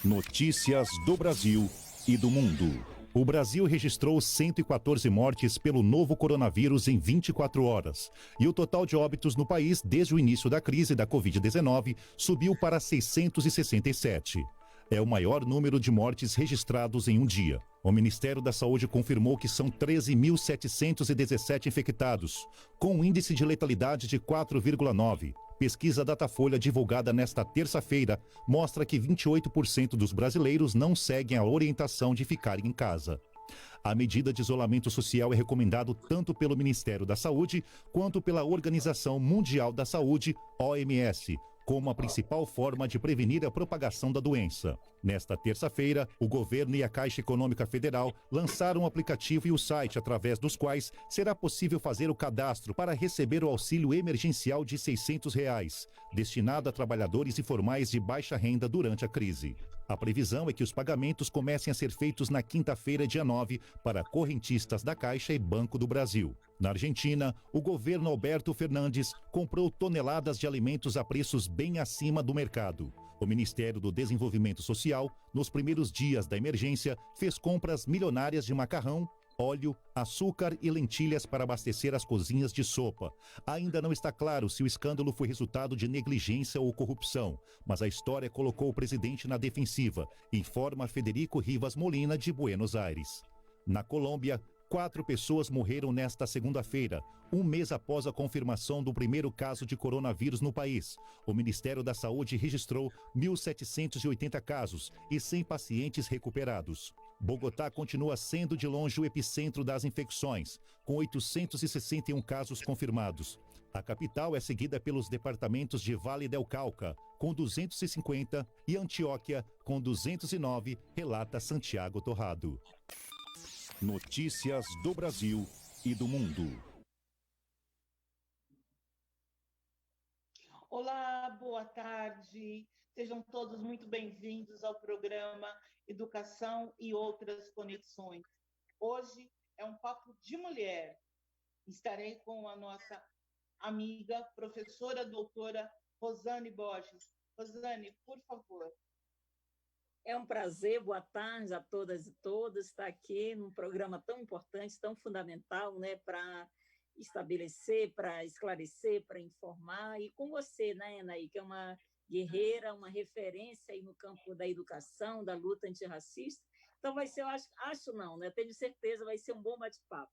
Notícias do Brasil e do mundo. O Brasil registrou 114 mortes pelo novo coronavírus em 24 horas. E o total de óbitos no país desde o início da crise da Covid-19 subiu para 667. É o maior número de mortes registrados em um dia. O Ministério da Saúde confirmou que são 13.717 infectados, com um índice de letalidade de 4,9. Pesquisa Datafolha divulgada nesta terça-feira mostra que 28% dos brasileiros não seguem a orientação de ficarem em casa. A medida de isolamento social é recomendado tanto pelo Ministério da Saúde quanto pela Organização Mundial da Saúde, OMS, como a principal forma de prevenir a propagação da doença. Nesta terça-feira, o governo e a Caixa Econômica Federal lançaram um aplicativo e o site através dos quais será possível fazer o cadastro para receber o auxílio emergencial de R$ 600, destinado a trabalhadores informais de baixa renda durante a crise. A previsão é que os pagamentos comecem a ser feitos na quinta-feira, dia 9, para correntistas da Caixa e Banco do Brasil. Na Argentina, o governo Alberto Fernandes comprou toneladas de alimentos a preços bem acima do mercado. O Ministério do Desenvolvimento Social, nos primeiros dias da emergência, fez compras milionárias de macarrão, óleo, açúcar e lentilhas para abastecer as cozinhas de sopa. Ainda não está claro se o escândalo foi resultado de negligência ou corrupção, mas a história colocou o presidente na defensiva, informa Federico Rivas Molina, de Buenos Aires. Na Colômbia, 4 pessoas morreram nesta segunda-feira, um mês após a confirmação do primeiro caso de coronavírus no país. O Ministério da Saúde registrou 1.780 casos e 100 pacientes recuperados. Bogotá continua sendo de longe o epicentro das infecções, com 861 casos confirmados. A capital é seguida pelos departamentos de Vale del Cauca, com 250, e Antioquia, com 209, relata Santiago Torrado. Notícias do Brasil e do mundo. Olá, boa tarde. Sejam todos muito bem-vindos ao programa Educação e Outras Conexões. Hoje é um papo de mulher. Estarei com a nossa amiga, professora doutora Rosane Borges. Rosane, por favor. É um prazer, boa tarde a todas e todos, estar aqui num programa tão importante, tão fundamental, né, para estabelecer, para esclarecer, para informar, e com você, né, Anaí, que é uma guerreira, uma referência aí no campo da educação, da luta antirracista. Então vai ser, eu acho não, né, tenho certeza, vai ser um bom bate-papo.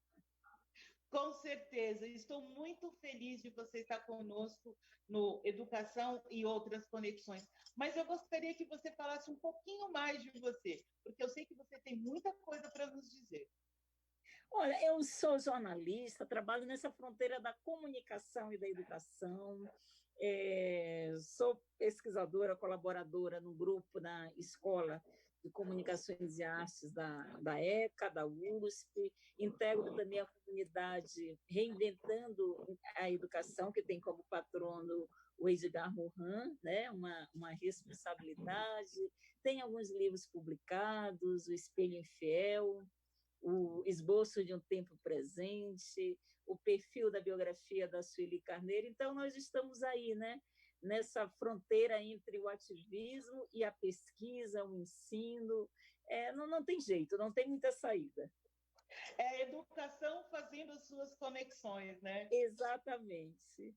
Com certeza, estou muito feliz de você estar conosco no Educação e Outras Conexões. Mas eu gostaria que você falasse um pouquinho mais de você, porque eu sei que você tem muita coisa para nos dizer. Olha, eu sou jornalista, trabalho nessa fronteira da comunicação e da educação, sou pesquisadora, colaboradora no grupo na Escola de Comunicações e Artes da ECA, da USP, integro também a comunidade Reinventando a Educação, que tem como patrono o Edgar Morin, né? uma responsabilidade, tem alguns livros publicados, O Espelho Infiel, o Esboço de um Tempo Presente, o perfil da biografia da Sueli Carneiro. Então, nós estamos aí, né, nessa fronteira entre o ativismo e a pesquisa, o ensino. Não tem jeito, não tem muita saída. É a educação fazendo as suas conexões, né? Exatamente.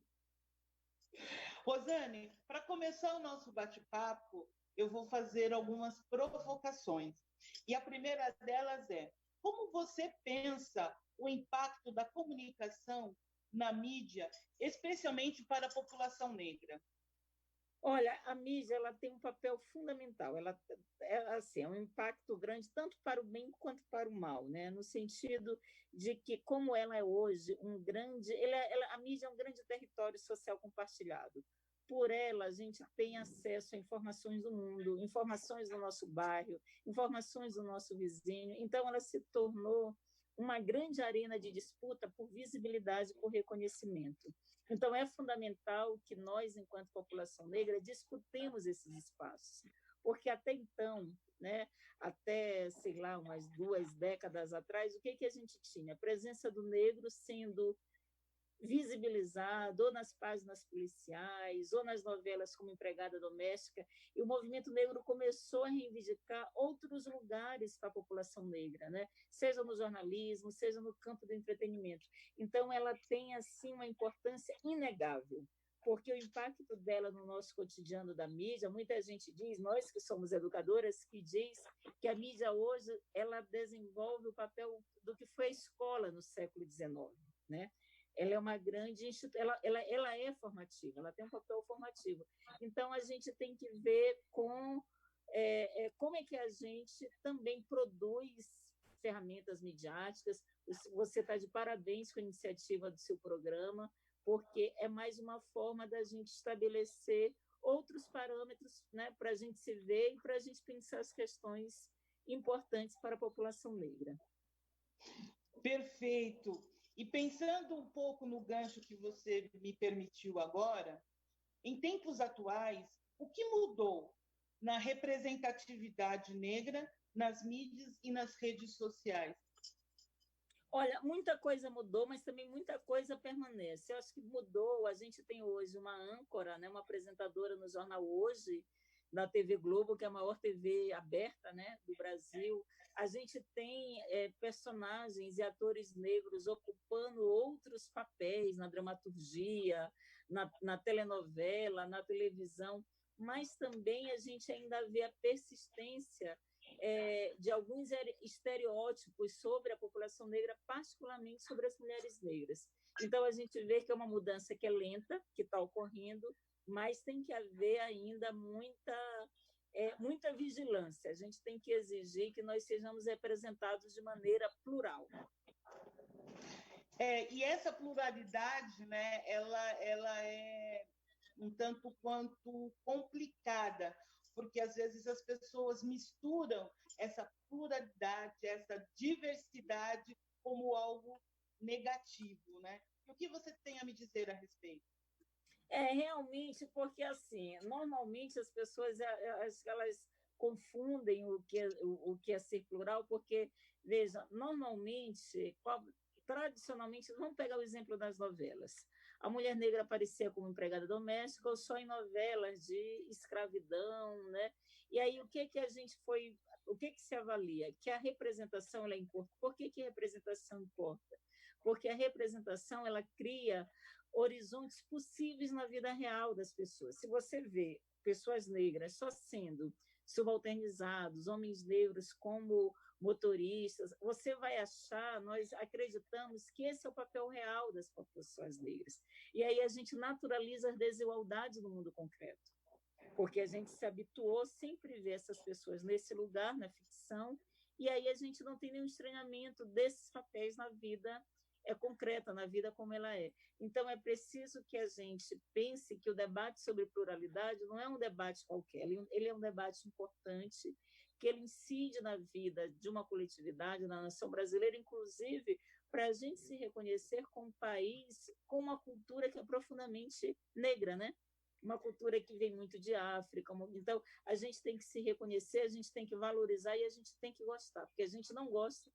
Rosane, para começar o nosso bate-papo, eu vou fazer algumas provocações. E a primeira delas é: como você pensa o impacto da comunicação na mídia, especialmente para a população negra? Olha, a mídia ela tem um papel fundamental. Ela assim, é um impacto grande tanto para o bem quanto para o mal, né? No sentido de que, como ela é hoje um grande, a mídia é um grande território social compartilhado. Por ela, a gente tem acesso a informações do mundo, informações do nosso bairro, informações do nosso vizinho. Então, ela se tornou uma grande arena de disputa por visibilidade e por reconhecimento. Então, é fundamental que nós, enquanto população negra, discutamos esses espaços, porque até então, né, até, sei lá, umas 2 décadas atrás, o que a gente tinha? A presença do negro sendo visibilizado, ou nas páginas policiais, ou nas novelas como empregada doméstica, e o movimento negro começou a reivindicar outros lugares para a população negra, né? Seja no jornalismo, seja no campo do entretenimento. Então, ela tem, assim, uma importância inegável, porque o impacto dela no nosso cotidiano da mídia, muita gente diz, nós que somos educadoras, que diz que a mídia hoje ela desenvolve o papel do que foi a escola no século XIX, né? Ela é uma grande ela é formativa, ela tem um papel formativo. Então a gente tem que ver como é que a gente também produz ferramentas midiáticas. Você está de parabéns com a iniciativa do seu programa, porque é mais uma forma da gente estabelecer outros parâmetros, né, para a gente se ver e para a gente pensar as questões importantes para a população negra. Perfeito. E pensando um pouco no gancho que você me permitiu agora, em tempos atuais, o que mudou na representatividade negra nas mídias e nas redes sociais? Olha, muita coisa mudou, mas também muita coisa permanece. Eu acho que mudou. A gente tem hoje uma âncora, né, uma apresentadora no jornal Hoje, da TV Globo, que é a maior TV aberta, né, do Brasil. A gente tem personagens e atores negros ocupando outros papéis na dramaturgia, na telenovela, na televisão, mas também a gente ainda vê a persistência de alguns estereótipos sobre a população negra, particularmente sobre as mulheres negras. Então, a gente vê que é uma mudança que é lenta, que está ocorrendo, mas tem que haver ainda muita vigilância. A gente tem que exigir que nós sejamos representados de maneira plural. E essa pluralidade, né, ela é um tanto quanto complicada, porque às vezes as pessoas misturam essa pluralidade, essa diversidade como algo negativo, né? E o que você tem a me dizer a respeito? Realmente, porque assim, normalmente as pessoas elas confundem o que é ser plural, porque, veja, normalmente, tradicionalmente, vamos pegar o exemplo das novelas. A mulher negra aparecia como empregada doméstica ou só em novelas de escravidão, né? E aí o que se avalia? Que a representação ela importa. Por que a representação importa? Porque a representação ela cria horizontes possíveis na vida real das pessoas. Se você vê pessoas negras só sendo subalternizados, homens negros como motoristas, você vai achar, nós acreditamos que esse é o papel real das populações negras. E aí a gente naturaliza as desigualdades no mundo concreto, porque a gente se habituou sempre a ver essas pessoas nesse lugar, na ficção, e aí a gente não tem nenhum estranhamento desses papéis na vida concreta, na vida como ela é. Então, é preciso que a gente pense que o debate sobre pluralidade não é um debate qualquer, ele é um debate importante, que ele incide na vida de uma coletividade, na nação brasileira, inclusive para a gente se reconhecer como país com uma cultura que é profundamente negra, né? Uma cultura que vem muito de África. Então, a gente tem que se reconhecer, a gente tem que valorizar e a gente tem que gostar, porque a gente não gosta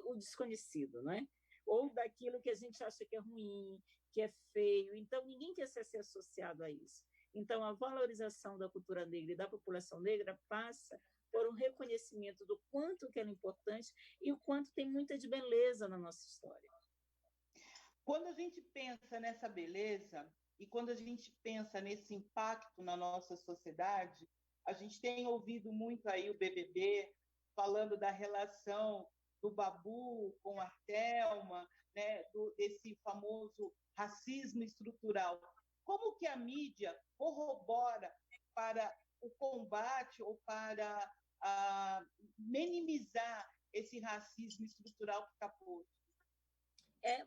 o desconhecido, não é? Ou daquilo que a gente acha que é ruim, que é feio. Então, ninguém quer ser associado a isso. Então, a valorização da cultura negra e da população negra passa por um reconhecimento do quanto que ela é importante e o quanto tem muita de beleza na nossa história. Quando a gente pensa nessa beleza e quando a gente pensa nesse impacto na nossa sociedade, a gente tem ouvido muito aí o BBB falando da relação do Babu com a Thelma, né, desse famoso racismo estrutural. Como que a mídia corrobora para o combate ou para minimizar esse racismo estrutural que está posto?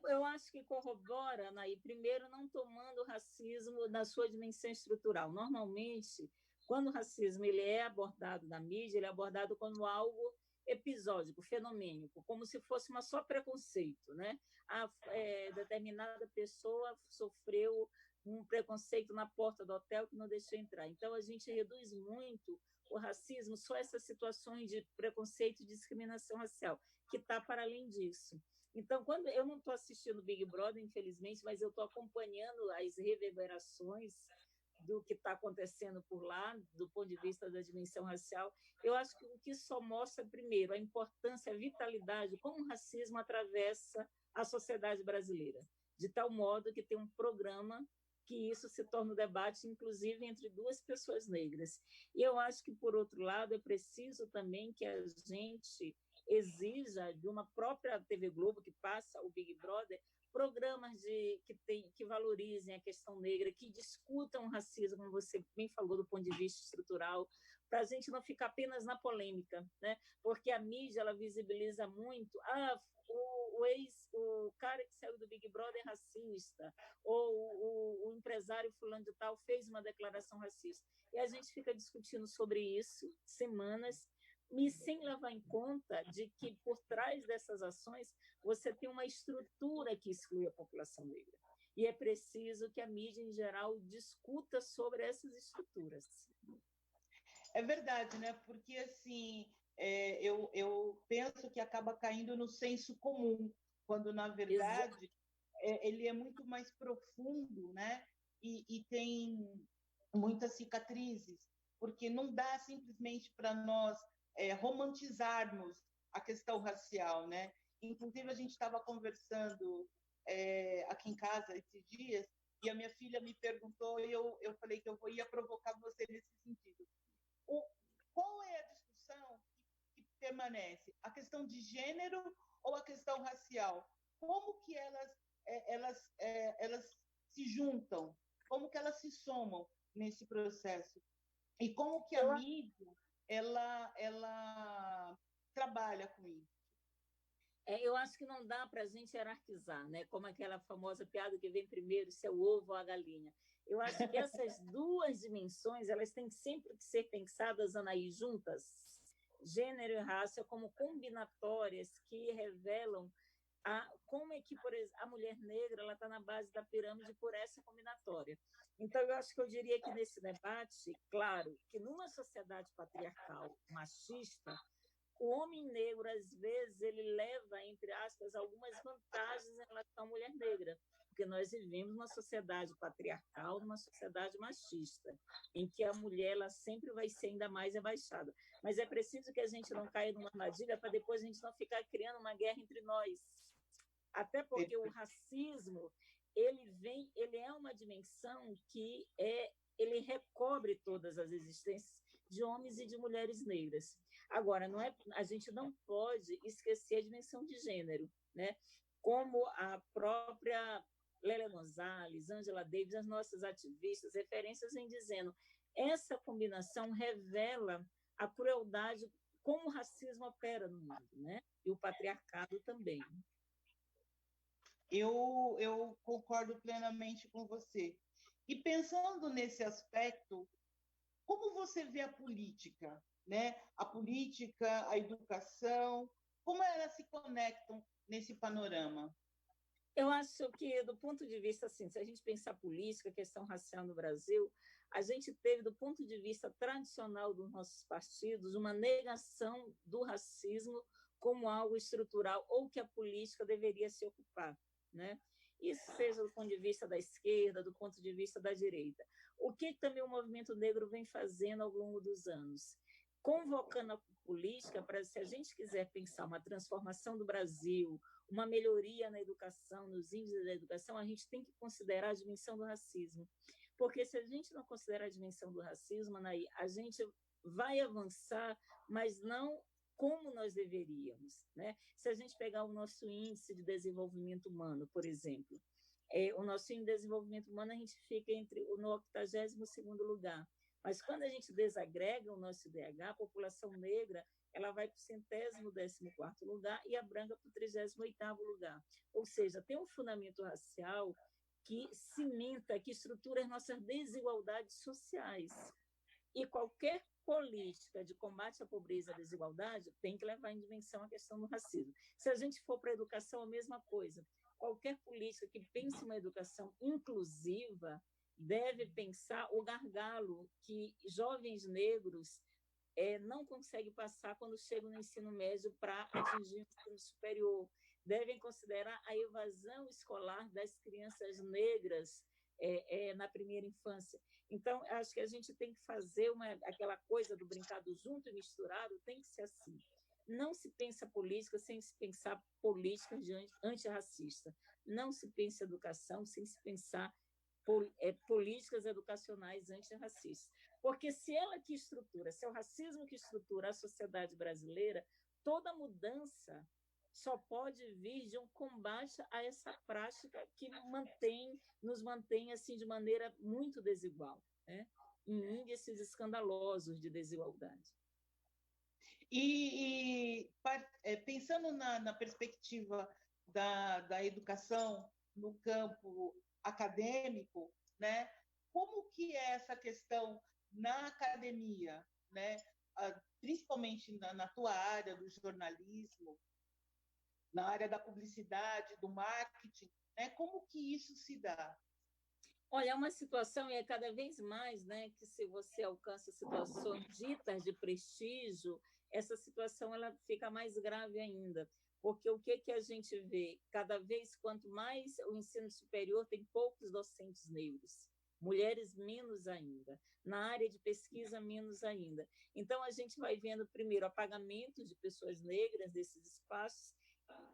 Eu acho que corrobora, Anaí, primeiro não tomando o racismo na sua dimensão estrutural. Normalmente, quando o racismo ele é abordado na mídia, ele é abordado como algo episódico, fenomênico, como se fosse uma só preconceito, né? Determinada pessoa sofreu um preconceito na porta do hotel que não deixou entrar. Então, a gente reduz muito o racismo só essas situações de preconceito e discriminação racial, que está para além disso. Então, quando eu não estou assistindo o Big Brother, infelizmente, mas eu estou acompanhando as reverberações do que está acontecendo por lá, do ponto de vista da dimensão racial, eu acho que o que só mostra, primeiro, a importância, a vitalidade, como o racismo atravessa a sociedade brasileira, de tal modo que tem um programa que isso se torna um debate, inclusive, entre duas pessoas negras. E eu acho que, por outro lado, é preciso também que a gente exija de uma própria TV Globo, que passa o Big Brother, programas que valorizem a questão negra, que discutam o racismo, como você bem falou, do ponto de vista estrutural, para a gente não ficar apenas na polêmica, né? Porque a mídia ela visibiliza muito o cara que saiu do Big Brother é racista, ou o empresário fulano de tal fez uma declaração racista. E a gente fica discutindo sobre isso semanas, e sem levar em conta de que, por trás dessas ações, você tem uma estrutura que exclui a população negra. E é preciso que a mídia, em geral, discuta sobre essas estruturas. É verdade, né? Porque, assim, eu penso que acaba caindo no senso comum, quando, na verdade, ele é muito mais profundo, né? E tem muitas cicatrizes, porque não dá simplesmente para nós romantizarmos a questão racial, né? Inclusive, a gente estava conversando aqui em casa esses dias, e a minha filha me perguntou, e eu falei que eu ia provocar você nesse sentido. Qual é a discussão que permanece? A questão de gênero ou a questão racial? Como que elas se juntam? Como que elas se somam nesse processo? E como que a mídia ela trabalha com isso? Eu acho que não dá para a gente hierarquizar, né? Como aquela famosa piada que vem primeiro, se é o ovo ou a galinha. Eu acho que essas duas dimensões elas têm sempre que ser pensadas, Anaí, juntas, gênero e raça, como combinatórias que revelam como é que, por exemplo, a mulher negra está na base da pirâmide por essa combinatória. Então, eu acho que eu diria que nesse debate, claro, que numa sociedade patriarcal, machista, o homem negro, às vezes, ele leva, entre aspas, algumas vantagens em relação à mulher negra, porque nós vivemos numa sociedade patriarcal, numa sociedade machista, em que a mulher ela sempre vai ser ainda mais rebaixada. Mas é preciso que a gente não caia numa armadilha para depois a gente não ficar criando uma guerra entre nós. Até porque o racismo, ele é uma dimensão que ele recobre todas as existências de homens e de mulheres negras. Agora, a gente não pode esquecer a dimensão de gênero, né? Como a própria Lélia Gonzalez, Angela Davis, as nossas ativistas, referências em dizendo essa combinação revela a crueldade, como o racismo opera no mundo, né? E o patriarcado também. Eu concordo plenamente com você. E pensando nesse aspecto, como você vê a política, né? A política, a educação, como elas se conectam nesse panorama? Eu acho que, do ponto de vista, assim, se a gente pensar política, questão racial no Brasil, a gente teve, do ponto de vista tradicional dos nossos partidos, uma negação do racismo como algo estrutural ou que a política deveria se ocupar, né? Isso seja do ponto de vista da esquerda, do ponto de vista da direita. O que também o movimento negro vem fazendo ao longo dos anos? Convocando a política para, se a gente quiser pensar uma transformação do Brasil, uma melhoria na educação, nos índices da educação, a gente tem que considerar a dimensão do racismo. Porque se a gente não considerar a dimensão do racismo, Anaí, a gente vai avançar, mas não como nós deveríamos, né? Se a gente pegar o nosso índice de desenvolvimento humano, por exemplo, o nosso índice de desenvolvimento humano, a gente fica no 82º lugar. Mas quando a gente desagrega o nosso IDH, a população negra ela vai para o 114º lugar e a branca para o 38º lugar. Ou seja, tem um fundamento racial que cimenta, que estrutura as nossas desigualdades sociais. E qualquer política de combate à pobreza e à desigualdade tem que levar em dimensão a questão do racismo. Se a gente for para a educação, a mesma coisa. Qualquer política que pense uma educação inclusiva deve pensar o gargalo que jovens negros não conseguem passar quando chegam no ensino médio para atingir o ensino superior. Devem considerar a evasão escolar das crianças negras na primeira infância. Então, acho que a gente tem que fazer aquela coisa do brincado junto e misturado, tem que ser assim. Não se pensa política sem se pensar política antirracista. Não se pensa educação sem se pensar políticas educacionais antirracistas. Porque se é o racismo que estrutura a sociedade brasileira, toda mudança só pode vir de um combate a essa prática que nos mantém assim de maneira muito desigual, né? Em índices escandalosos de desigualdade. Pensando na perspectiva da educação no campo acadêmico, né? Como que é essa questão na academia, né? Principalmente na tua área do jornalismo, na área da publicidade, do marketing, né? Como que isso se dá? Olha, é uma situação, e é cada vez mais, né, que se você alcança situações ditas de prestígio, essa situação ela fica mais grave ainda. Porque o que a gente vê? Cada vez, quanto mais o ensino superior tem poucos docentes negros, mulheres menos ainda, na área de pesquisa menos ainda. Então, a gente vai vendo, primeiro, apagamento de pessoas negras desses espaços,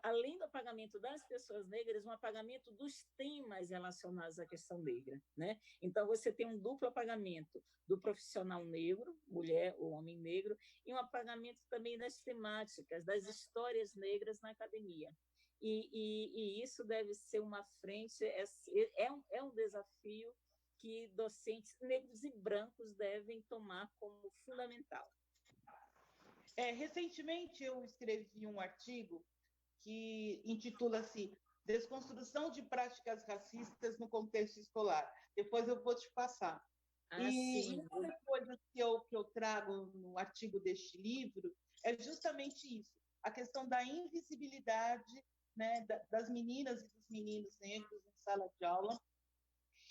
além do apagamento das pessoas negras, um apagamento dos temas relacionados à questão negra, né? Então, você tem um duplo apagamento do profissional negro, mulher ou homem negro, e um apagamento também das temáticas, das histórias negras na academia. E isso deve ser uma frente, é um desafio que docentes negros e brancos devem tomar como fundamental. Recentemente, eu escrevi um artigo que intitula-se Desconstrução de Práticas Racistas no Contexto Escolar. Depois eu vou te passar. E uma das coisas que eu trago no artigo deste livro é justamente isso, a questão da invisibilidade, né, das meninas e dos meninos negros em sala de aula.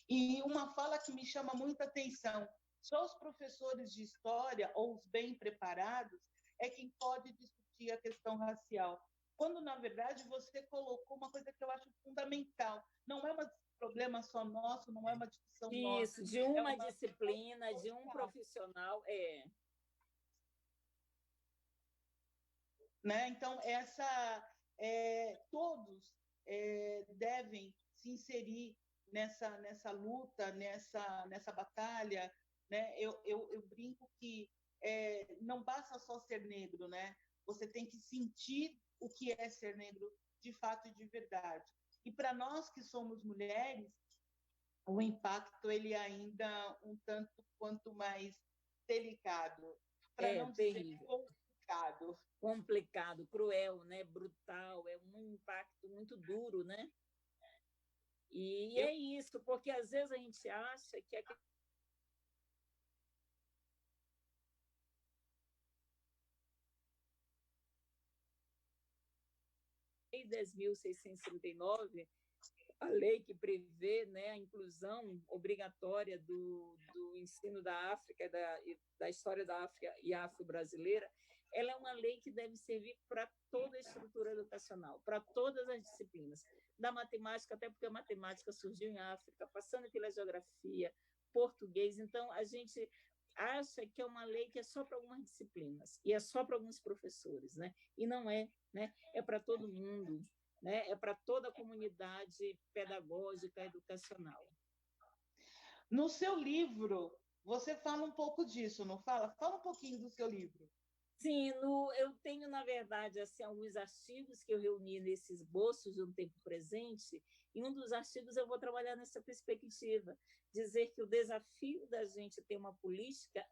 E uma fala que me chama muita atenção, só os professores de história, ou os bem preparados, é quem pode discutir a questão racial. Quando, na verdade, você colocou uma coisa que eu acho fundamental. Não é um problema só nosso, não é uma discussão nossa. Isso, de uma disciplina, de um profissional, Né? Então, todos devem se inserir nessa luta, nessa batalha. Né? Eu brinco que não basta só ser negro, né? Você tem que sentir o que é ser negro de fato e de verdade. E para nós que somos mulheres, o impacto ele ainda um tanto quanto mais delicado, para não dizer complicado. Complicado, cruel, né? Brutal, é um impacto muito duro, né? E é isso, porque às vezes a gente acha que 10.639, a lei que prevê, né, a inclusão obrigatória do ensino da África, da história da África e afro-brasileira, ela é uma lei que deve servir para toda a estrutura educacional, para todas as disciplinas, da matemática, até porque a matemática surgiu em África, passando pela geografia, português. Então, a gente acha que é uma lei que é só para algumas disciplinas e é só para alguns professores, né? E não é, né? É para todo mundo, né? É para toda a comunidade pedagógica, educacional. No seu livro, você fala um pouco disso, não fala? Fala um pouquinho do seu livro. Sim, eu tenho, na verdade, assim, alguns artigos que eu reuni nesse esboço de um tempo presente, e um dos artigos eu vou trabalhar nessa perspectiva, dizer que o desafio da gente ter uma política,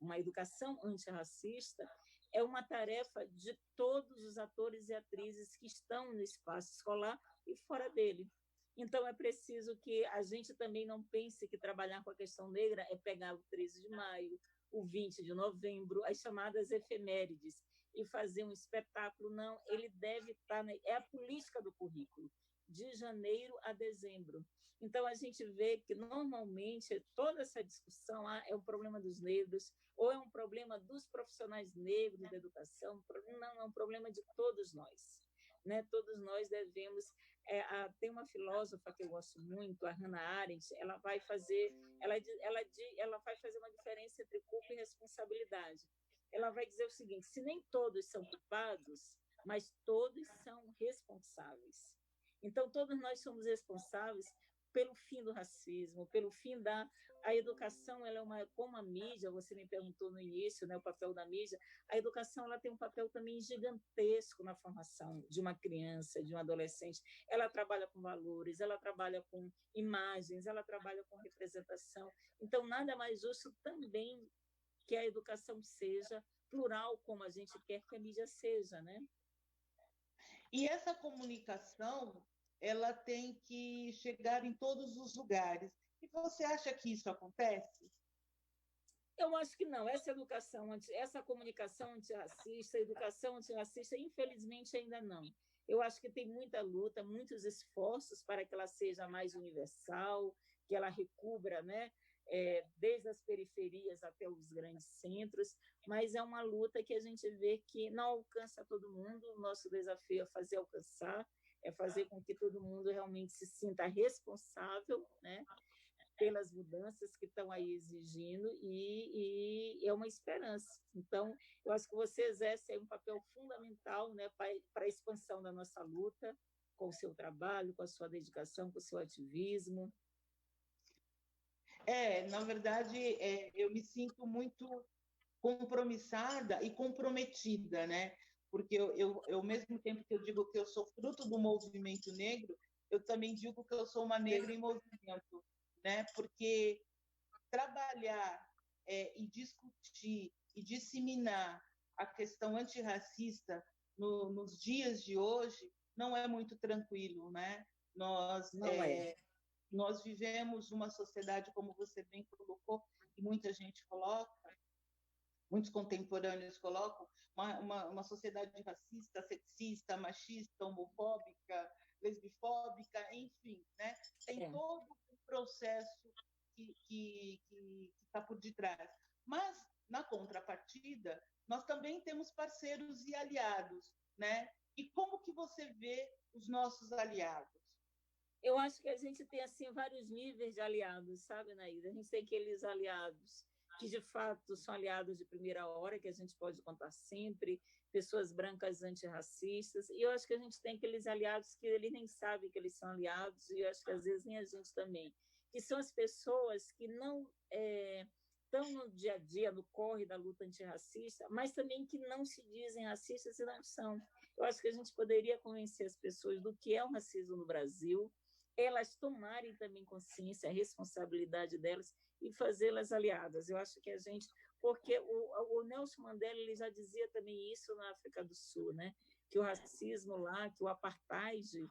uma educação antirracista, é uma tarefa de todos os atores e atrizes que estão no espaço escolar e fora dele. Então, é preciso que a gente também não pense que trabalhar com a questão negra é pegar o 13 de maio, o 20 de novembro, as chamadas efemérides, e fazer um espetáculo, não, ele deve estar, é a política do currículo, de janeiro a dezembro. Então, a gente vê que, normalmente, toda essa discussão é um problema dos negros, ou é um problema dos profissionais negros da educação, não, é um problema de todos nós. Né? Todos nós devemos... tem uma filósofa que eu gosto muito, a Hannah Arendt, ela vai fazer uma diferença entre culpa e responsabilidade. Ela vai dizer o seguinte: se nem todos são culpados, mas todos são responsáveis. Então, todos nós somos responsáveis pelo fim do racismo, pelo fim da... A educação, ela é como a mídia, você me perguntou no início, né, o papel da mídia, a educação ela tem um papel também gigantesco na formação de uma criança, de um adolescente. Ela trabalha com valores, ela trabalha com imagens, ela trabalha com representação. Então, nada mais justo também que a educação seja plural, como a gente quer que a mídia seja, né? E essa comunicação, ela tem que chegar em todos os lugares. E você acha que isso acontece? Eu acho que não. Essa comunicação antirracista, educação antirracista, infelizmente ainda não. Eu acho que tem muita luta, muitos esforços para que ela seja mais universal, que ela recubra, né, desde as periferias até os grandes centros, mas é uma luta que a gente vê que não alcança todo mundo. O nosso desafio é fazer alcançar, é fazer com que todo mundo realmente se sinta responsável, né, pelas mudanças que estão aí exigindo, e é uma esperança. Então, eu acho que você exerce aí um papel fundamental, né, para a expansão da nossa luta, com o seu trabalho, com a sua dedicação, com o seu ativismo. Na verdade, eu me sinto muito compromissada e comprometida, né? Porque eu, ao mesmo tempo que eu digo que eu sou fruto do movimento negro, eu também digo que eu sou uma negra em movimento, né? Porque trabalhar e discutir e disseminar a questão antirracista nos dias de hoje não é muito tranquilo, né? Nós vivemos uma sociedade, como você bem colocou, e muita gente coloca, muitos contemporâneos colocam, uma sociedade racista, sexista, machista, homofóbica, lesbifóbica, enfim, né? Tem todo um processo que está por detrás. Mas, na contrapartida, nós também temos parceiros e aliados, né? E como que você vê os nossos aliados? Eu acho que a gente tem assim vários níveis de aliados, sabe, Naída? A gente tem aqueles aliados que, de fato, são aliados de primeira hora, que a gente pode contar sempre, pessoas brancas antirracistas, e eu acho que a gente tem aqueles aliados que eles nem sabem que eles são aliados, e eu acho que às vezes nem a gente também, que são as pessoas que não estão no dia a dia, no corre da luta antirracista, mas também que não se dizem racistas e não são. Eu acho que a gente poderia convencer as pessoas do que é o racismo no Brasil, elas tomarem também consciência, a responsabilidade delas, e fazê-las aliadas. Eu acho que a gente... Porque o Nelson Mandela ele já dizia também isso na África do Sul, né? Que o racismo lá, que o apartheid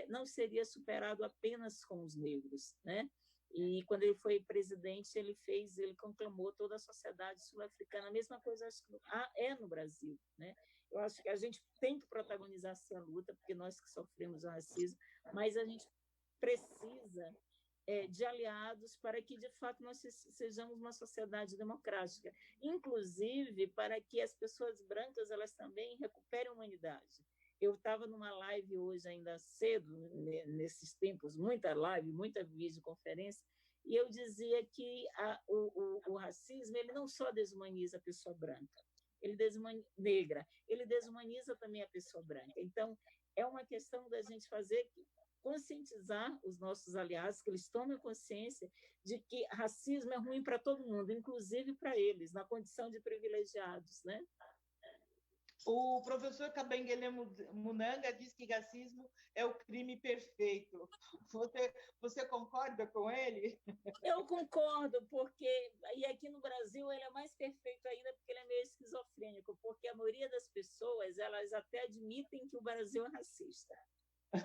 não seria superado apenas com os negros, né? E quando ele foi presidente, ele conclamou toda a sociedade sul-africana. A mesma coisa acho que no Brasil, né? Eu acho que a gente tem que protagonizar essa luta, porque nós que sofremos o racismo, mas a gente precisa de aliados para que, de fato, nós sejamos uma sociedade democrática, inclusive para que as pessoas brancas elas também recuperem a humanidade. Eu estava numa live hoje, ainda cedo, nesses tempos, muita live, muita videoconferência, e eu dizia que o racismo ele não só desumaniza a pessoa branca, negra, ele desumaniza também a pessoa branca. Então, é uma questão da gente conscientizar os nossos aliados, que eles tomem consciência de que racismo é ruim para todo mundo, inclusive para eles, na condição de privilegiados, né? O professor Kabengele Munanga diz que racismo é o crime perfeito. Você concorda com ele? Eu concordo, e aqui no Brasil ele é mais perfeito ainda porque ele é meio esquizofrênico, porque a maioria das pessoas elas até admitem que o Brasil é racista.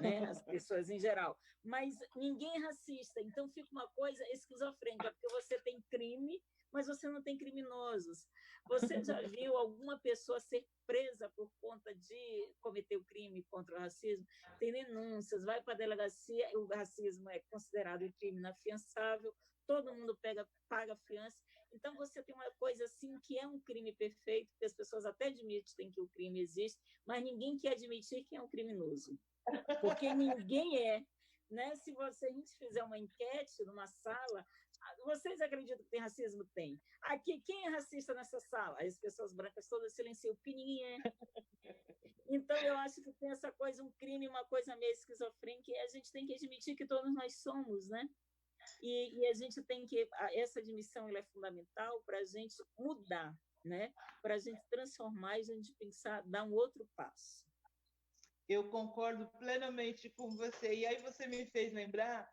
né? As pessoas em geral. Mas ninguém é racista, então fica uma coisa esquizofrênica, porque você tem crime, mas você não tem criminosos. Você já viu alguma pessoa ser presa por conta de cometer o crime contra o racismo? Tem denúncias, vai para a delegacia, o racismo é considerado um crime inafiançável, todo mundo paga fiança. Então, você tem uma coisa assim que é um crime perfeito, que as pessoas até admitem que o crime existe, mas ninguém quer admitir que é um criminoso, porque ninguém é. Né? Se a gente fizer uma enquete numa sala, vocês acreditam que tem racismo? Tem. Aqui, quem é racista nessa sala? As pessoas brancas todas silenciam, porque ninguém é. Então, eu acho que tem essa coisa, um crime, uma coisa meio esquizofrênica, e a gente tem que admitir que todos nós somos, né? E a gente tem que... Essa admissão ela é fundamental para a gente mudar, né? Para a gente transformar e a gente pensar, dar um outro passo. Eu concordo plenamente com você. E aí você me fez lembrar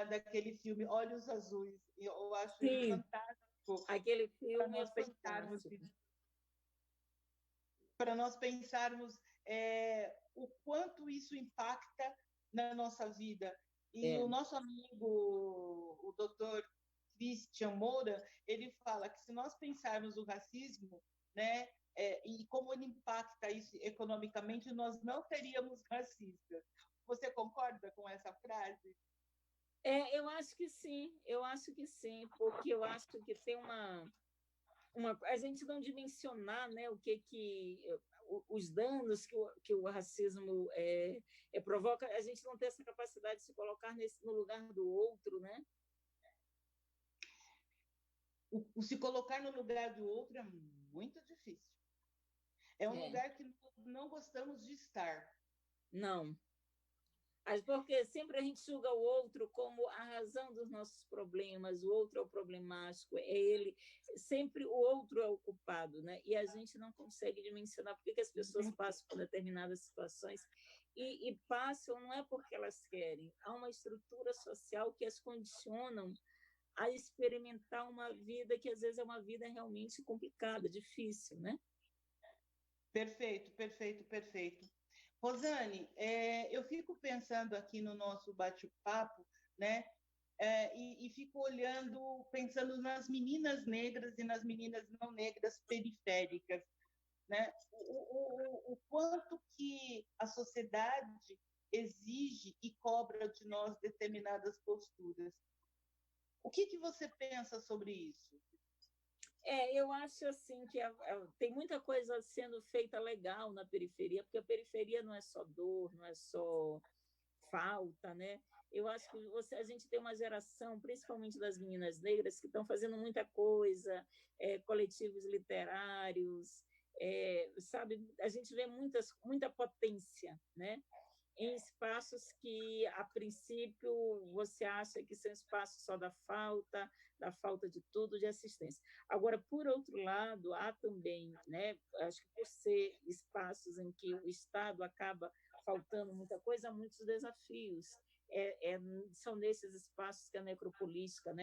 daquele filme Olhos Azuis. Eu acho Sim, ele fantástico. Aquele filme é fantástico. Para nós pensarmos o quanto isso impacta na nossa vida. E o nosso amigo, o doutor Christian Moura, ele fala que se nós pensarmos o racismo, né, e como ele impacta isso economicamente, nós não teríamos racistas. Você concorda com essa frase? Eu acho que sim, porque eu acho que tem a gente não dimensionar, né, os danos que o racismo provoca, a gente não tem essa capacidade de se colocar no lugar do outro, né? O se colocar no lugar do outro é muito difícil. É um lugar que não gostamos de estar. Não. Porque sempre a gente julga o outro como a razão dos nossos problemas, o outro é o problemático, é ele, sempre o outro é o culpado, né? E a gente não consegue dimensionar por que as pessoas passam por determinadas situações e passam não é porque elas querem, há uma estrutura social que as condicionam a experimentar uma vida que às vezes é uma vida realmente complicada, difícil, né? Perfeito, perfeito, perfeito. Rosane, eu fico pensando aqui no nosso bate-papo, né? E fico olhando, pensando nas meninas negras e nas meninas não negras periféricas, né? O quanto que a sociedade exige e cobra de nós determinadas posturas. O que você pensa sobre isso? Eu acho assim que tem muita coisa sendo feita legal na periferia, porque a periferia não é só dor, não é só falta, né? Eu acho que a gente tem uma geração, principalmente das meninas negras, que estão fazendo muita coisa, coletivos literários, sabe? A gente vê muita potência, né? Em espaços que, a princípio, você acha que são espaços só da falta de tudo, de assistência. Agora, por outro lado, há também, né, acho que por ser espaços em que o Estado acaba faltando muita coisa, há muitos desafios. São nesses espaços que a necropolítica,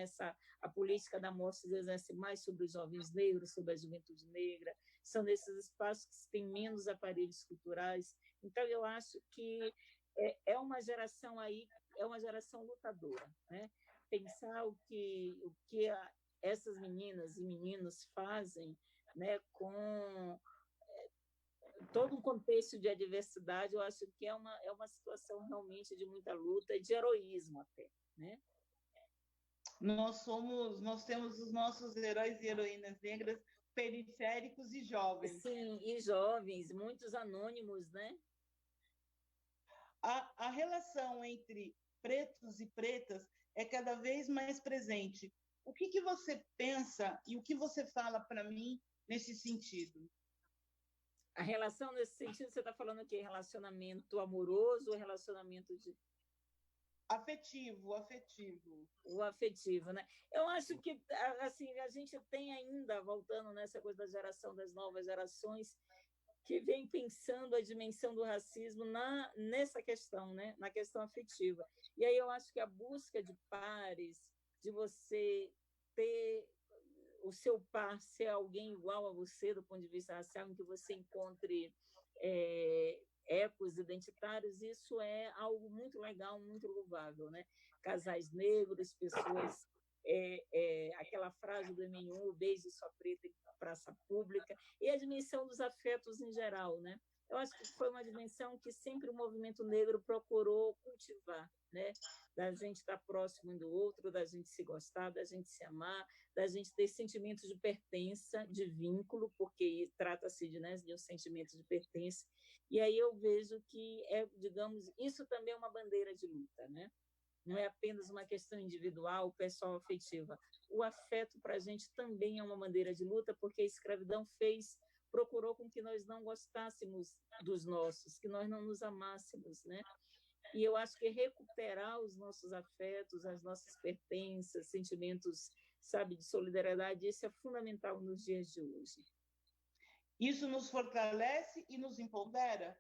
a política da morte se exerce mais sobre os jovens negros, sobre a juventude negra, são nesses espaços que se tem menos aparelhos culturais. Então, eu acho que é uma geração aí, é uma geração lutadora, né? Pensar o que essas meninas e meninos fazem, né, com todo um contexto de adversidade, eu acho que é uma situação realmente de muita luta e de heroísmo até, né? Nós temos os nossos heróis e heroínas negras periféricos e jovens. Sim, e jovens, muitos anônimos, né? A relação entre pretos e pretas é cada vez mais presente. O que você pensa e o que você fala para mim nesse sentido? A relação nesse sentido, você está falando o quê? Relacionamento amoroso ou relacionamento de... Afetivo. O afetivo, né? Eu acho que assim, a gente tem ainda, voltando nessa coisa da geração das novas gerações, que vem pensando a dimensão do racismo nessa questão, né? Na questão afetiva. E aí eu acho que a busca de pares, de você ter o seu par ser alguém igual a você do ponto de vista racial, em que você encontre ecos identitários, isso é algo muito legal, muito louvável, né? Casais negros, pessoas... aquela frase do MNU, beije sua preta em praça pública, e a dimensão dos afetos em geral, né? Eu acho que foi uma dimensão que sempre o movimento negro procurou cultivar, né? Da gente estar próximo um do outro, da gente se gostar, da gente se amar, da gente ter sentimentos de pertença, de vínculo, porque trata-se de um sentimento de pertença. E aí eu vejo que, digamos, isso também é uma bandeira de luta, né? Não é apenas uma questão individual, pessoal, afetiva. O afeto, para a gente, também é uma bandeira de luta, porque a escravidão procurou com que nós não gostássemos dos nossos, que nós não nos amássemos, né? E eu acho que recuperar os nossos afetos, as nossas pertenças, sentimentos, sabe, de solidariedade, isso é fundamental nos dias de hoje. Isso nos fortalece e nos empodera?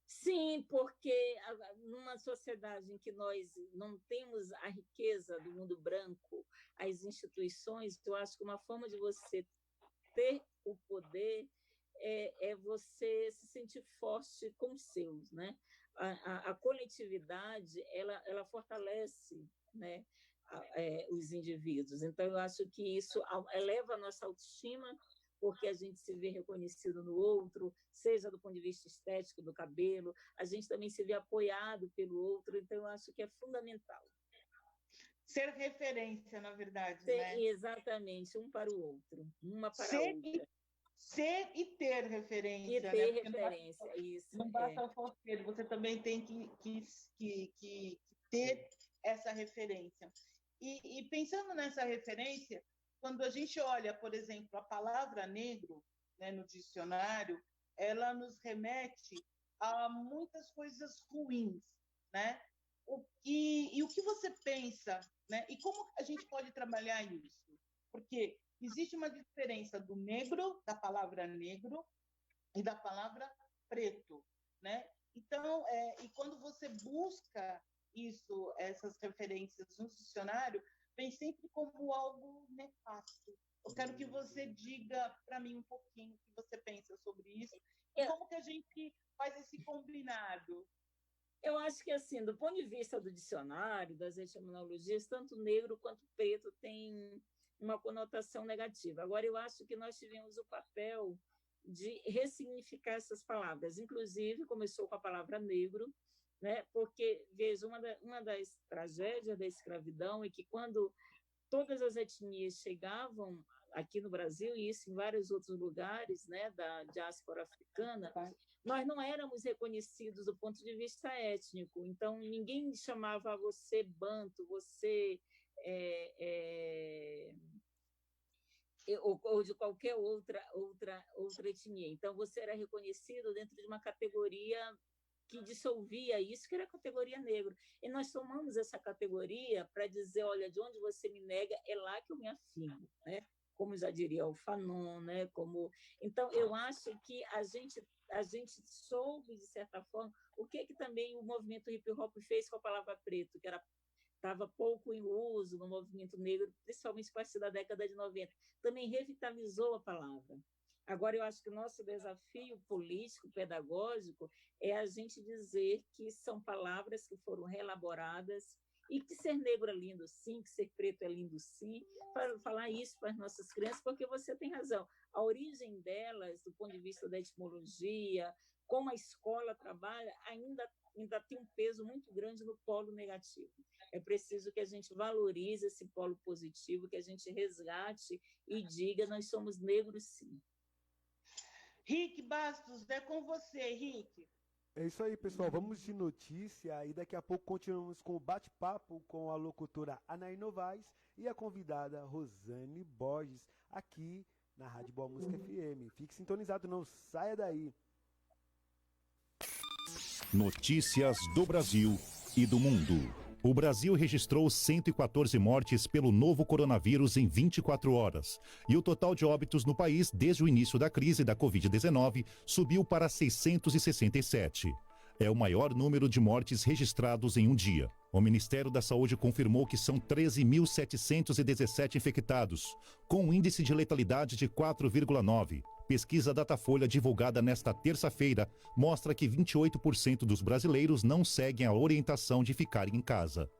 Sim, porque numa sociedade em que nós não temos a riqueza do mundo branco, as instituições, eu acho que uma forma de você ter o poder é você se sentir forte com os seus, né? A coletividade, ela fortalece, né, os indivíduos. Então, eu acho que isso eleva a nossa autoestima, porque a gente se vê reconhecido no outro, seja do ponto de vista estético, do cabelo, a gente também se vê apoiado pelo outro, então eu acho que é fundamental. Ser referência, na verdade, né? Exatamente, um para o outro, uma para a outra. Ser e ter referência. E ter, né? Referência, não isso. Não basta só ser, você também tem que ter essa referência. E pensando nessa referência, quando a gente olha, por exemplo, a palavra negro, né, no dicionário, ela nos remete a muitas coisas ruins, né? E o que você pensa, né? E como a gente pode trabalhar isso? Porque existe uma diferença do negro, da palavra negro, e da palavra preto, né? Então, e quando você busca isso, essas referências no dicionário, vem sempre como algo nefasto. Eu quero que você diga para mim um pouquinho o que você pensa sobre isso e como que a gente faz esse combinado. Eu acho que, assim, do ponto de vista do dicionário, das etimologias, tanto negro quanto preto tem uma conotação negativa. Agora, eu acho que nós tivemos o papel de ressignificar essas palavras. Inclusive, começou com a palavra negro, né? Porque, veja, uma das tragédias da escravidão é que quando todas as etnias chegavam aqui no Brasil, e isso em vários outros lugares, né, da diáspora africana, nós não éramos reconhecidos do ponto de vista étnico. Então, ninguém chamava você banto, você ou de qualquer outra etnia. Então, você era reconhecido dentro de uma categoria que dissolvia isso, que era a categoria negro. E nós tomamos essa categoria para dizer, olha, de onde você me nega, é lá que eu me afirmo, né? Como já diria o Fanon, né? Então, eu acho que a gente soube, de certa forma, o que também o movimento hip-hop fez com a palavra preto, que estava pouco em uso no movimento negro, principalmente a partir da década de 90. Também revitalizou a palavra. Agora, eu acho que o nosso desafio político, pedagógico, é a gente dizer que são palavras que foram reelaboradas e que ser negro é lindo, sim, que ser preto é lindo, sim. Falar isso para as nossas crianças, porque você tem razão. A origem delas, do ponto de vista da etimologia, como a escola trabalha, ainda tem um peso muito grande no polo negativo. É preciso que a gente valorize esse polo positivo, que a gente resgate e diga, nós somos negros, sim. Rick Bastos, é com você, Rick. É isso aí, pessoal. Vamos de notícia e daqui a pouco continuamos com o bate-papo com a locutora Anaí Novaes e a convidada Rosane Borges, aqui na Rádio Boa Música FM. Fique sintonizado, não saia daí. Notícias do Brasil e do mundo. O Brasil registrou 114 mortes pelo novo coronavírus em 24 horas. E o total de óbitos no país desde o início da crise da Covid-19 subiu para 667. É o maior número de mortes registrados em um dia. O Ministério da Saúde confirmou que são 13.717 infectados, com um índice de letalidade de 4,9. Pesquisa Datafolha divulgada nesta terça-feira mostra que 28% dos brasileiros não seguem a orientação de ficarem em casa.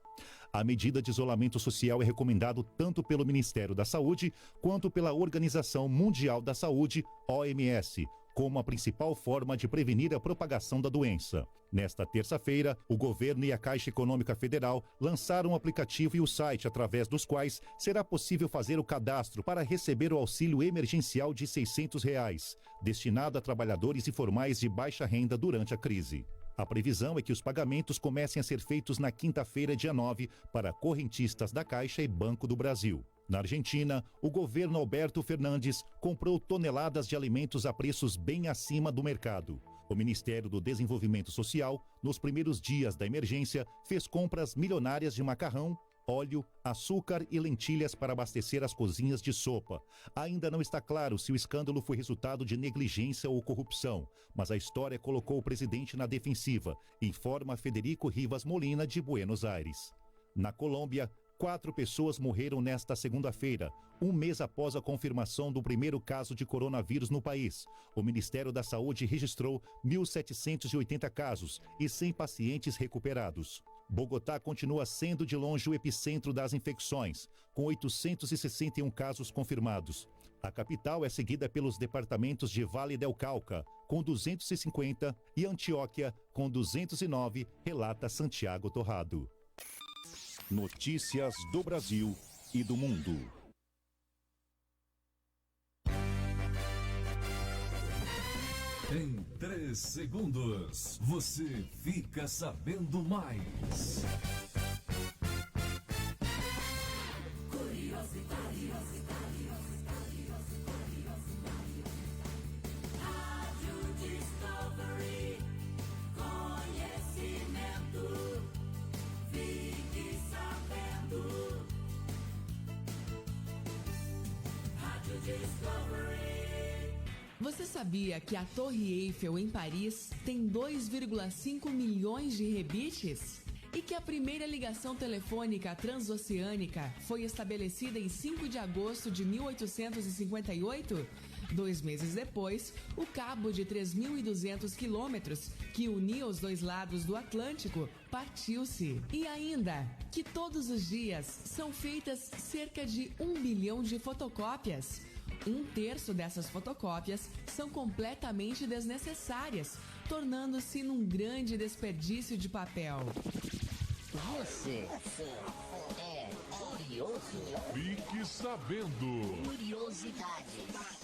A medida de isolamento social é recomendado tanto pelo Ministério da Saúde quanto pela Organização Mundial da Saúde, OMS, como a principal forma de prevenir a propagação da doença. Nesta terça-feira, o governo e a Caixa Econômica Federal lançaram um aplicativo e o site através dos quais será possível fazer o cadastro para receber o auxílio emergencial de R$ 600, destinado a trabalhadores informais de baixa renda durante a crise. A previsão é que os pagamentos comecem a ser feitos na quinta-feira, dia 9, para correntistas da Caixa e Banco do Brasil. Na Argentina, o governo Alberto Fernandes comprou toneladas de alimentos a preços bem acima do mercado. O Ministério do Desenvolvimento Social, nos primeiros dias da emergência, fez compras milionárias de macarrão, óleo, açúcar e lentilhas para abastecer as cozinhas de sopa. Ainda não está claro se o escândalo foi resultado de negligência ou corrupção, mas a história colocou o presidente na defensiva, informa Federico Rivas Molina, de Buenos Aires. Na Colômbia, 4 pessoas morreram nesta segunda-feira, um mês após a confirmação do primeiro caso de coronavírus no país. O Ministério da Saúde registrou 1.780 casos e 100 pacientes recuperados. Bogotá continua sendo de longe o epicentro das infecções, com 861 casos confirmados. A capital é seguida pelos departamentos de Vale del Cauca, com 250, e Antioquia, com 209, relata Santiago Torrado. Notícias do Brasil e do mundo. Em 3 segundos, você fica sabendo mais. Curiosidade. Rádio Discovery. Conhecimento. Fique sabendo. Rádio Discovery. Você sabia que a Torre Eiffel em Paris tem 2,5 milhões de rebites? E que a primeira ligação telefônica transoceânica foi estabelecida em 5 de agosto de 1858? 2 meses depois, o cabo de 3.200 quilômetros, que unia os dois lados do Atlântico, partiu-se. E ainda, que todos os dias são feitas cerca de 1 bilhão de fotocópias. 1/3 dessas fotocópias são completamente desnecessárias, tornando-se num grande desperdício de papel. Você é curioso? Fique sabendo. Curiosidades.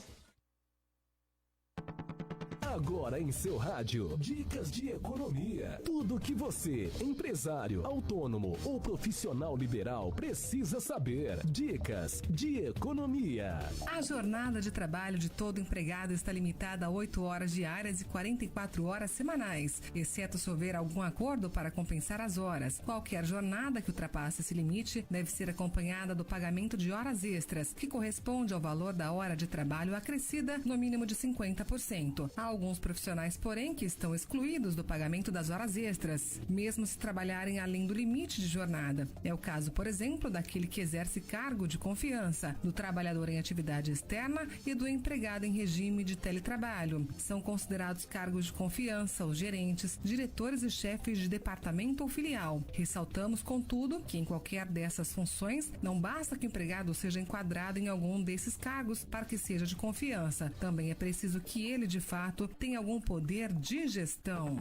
Agora em seu rádio, dicas de economia. Tudo que você, empresário, autônomo ou profissional liberal, precisa saber. Dicas de economia. A jornada de trabalho de todo empregado está limitada a 8 horas diárias e 44 horas semanais, exceto se houver algum acordo para compensar as horas. Qualquer jornada que ultrapasse esse limite deve ser acompanhada do pagamento de horas extras, que corresponde ao valor da hora de trabalho acrescida no mínimo de 50%. Há alguns profissionais, porém, que estão excluídos do pagamento das horas extras, mesmo se trabalharem além do limite de jornada. É o caso, por exemplo, daquele que exerce cargo de confiança, do trabalhador em atividade externa e do empregado em regime de teletrabalho. São considerados cargos de confiança os gerentes, diretores e chefes de departamento ou filial. Ressaltamos, contudo, que em qualquer dessas funções, não basta que o empregado seja enquadrado em algum desses cargos para que seja de confiança. Também é preciso que ele, de fato, tenha algum poder de gestão.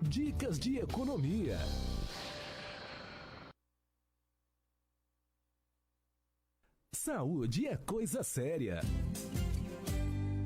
Dicas de economia. Saúde é coisa séria.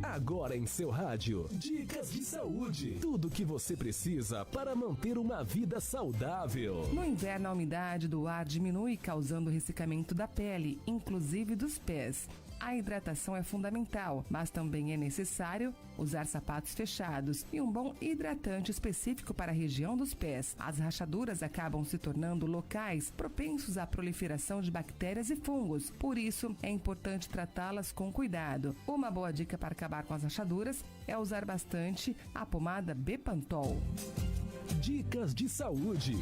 Agora em seu rádio, dicas de saúde. Tudo o que você precisa para manter uma vida saudável. No inverno, a umidade do ar diminui, causando ressecamento da pele, inclusive dos pés. A hidratação é fundamental, mas também é necessário usar sapatos fechados e um bom hidratante específico para a região dos pés. As rachaduras acabam se tornando locais propensos à proliferação de bactérias e fungos, por isso é importante tratá-las com cuidado. Uma boa dica para acabar com as rachaduras é usar bastante a pomada Bepantol. Dicas de saúde.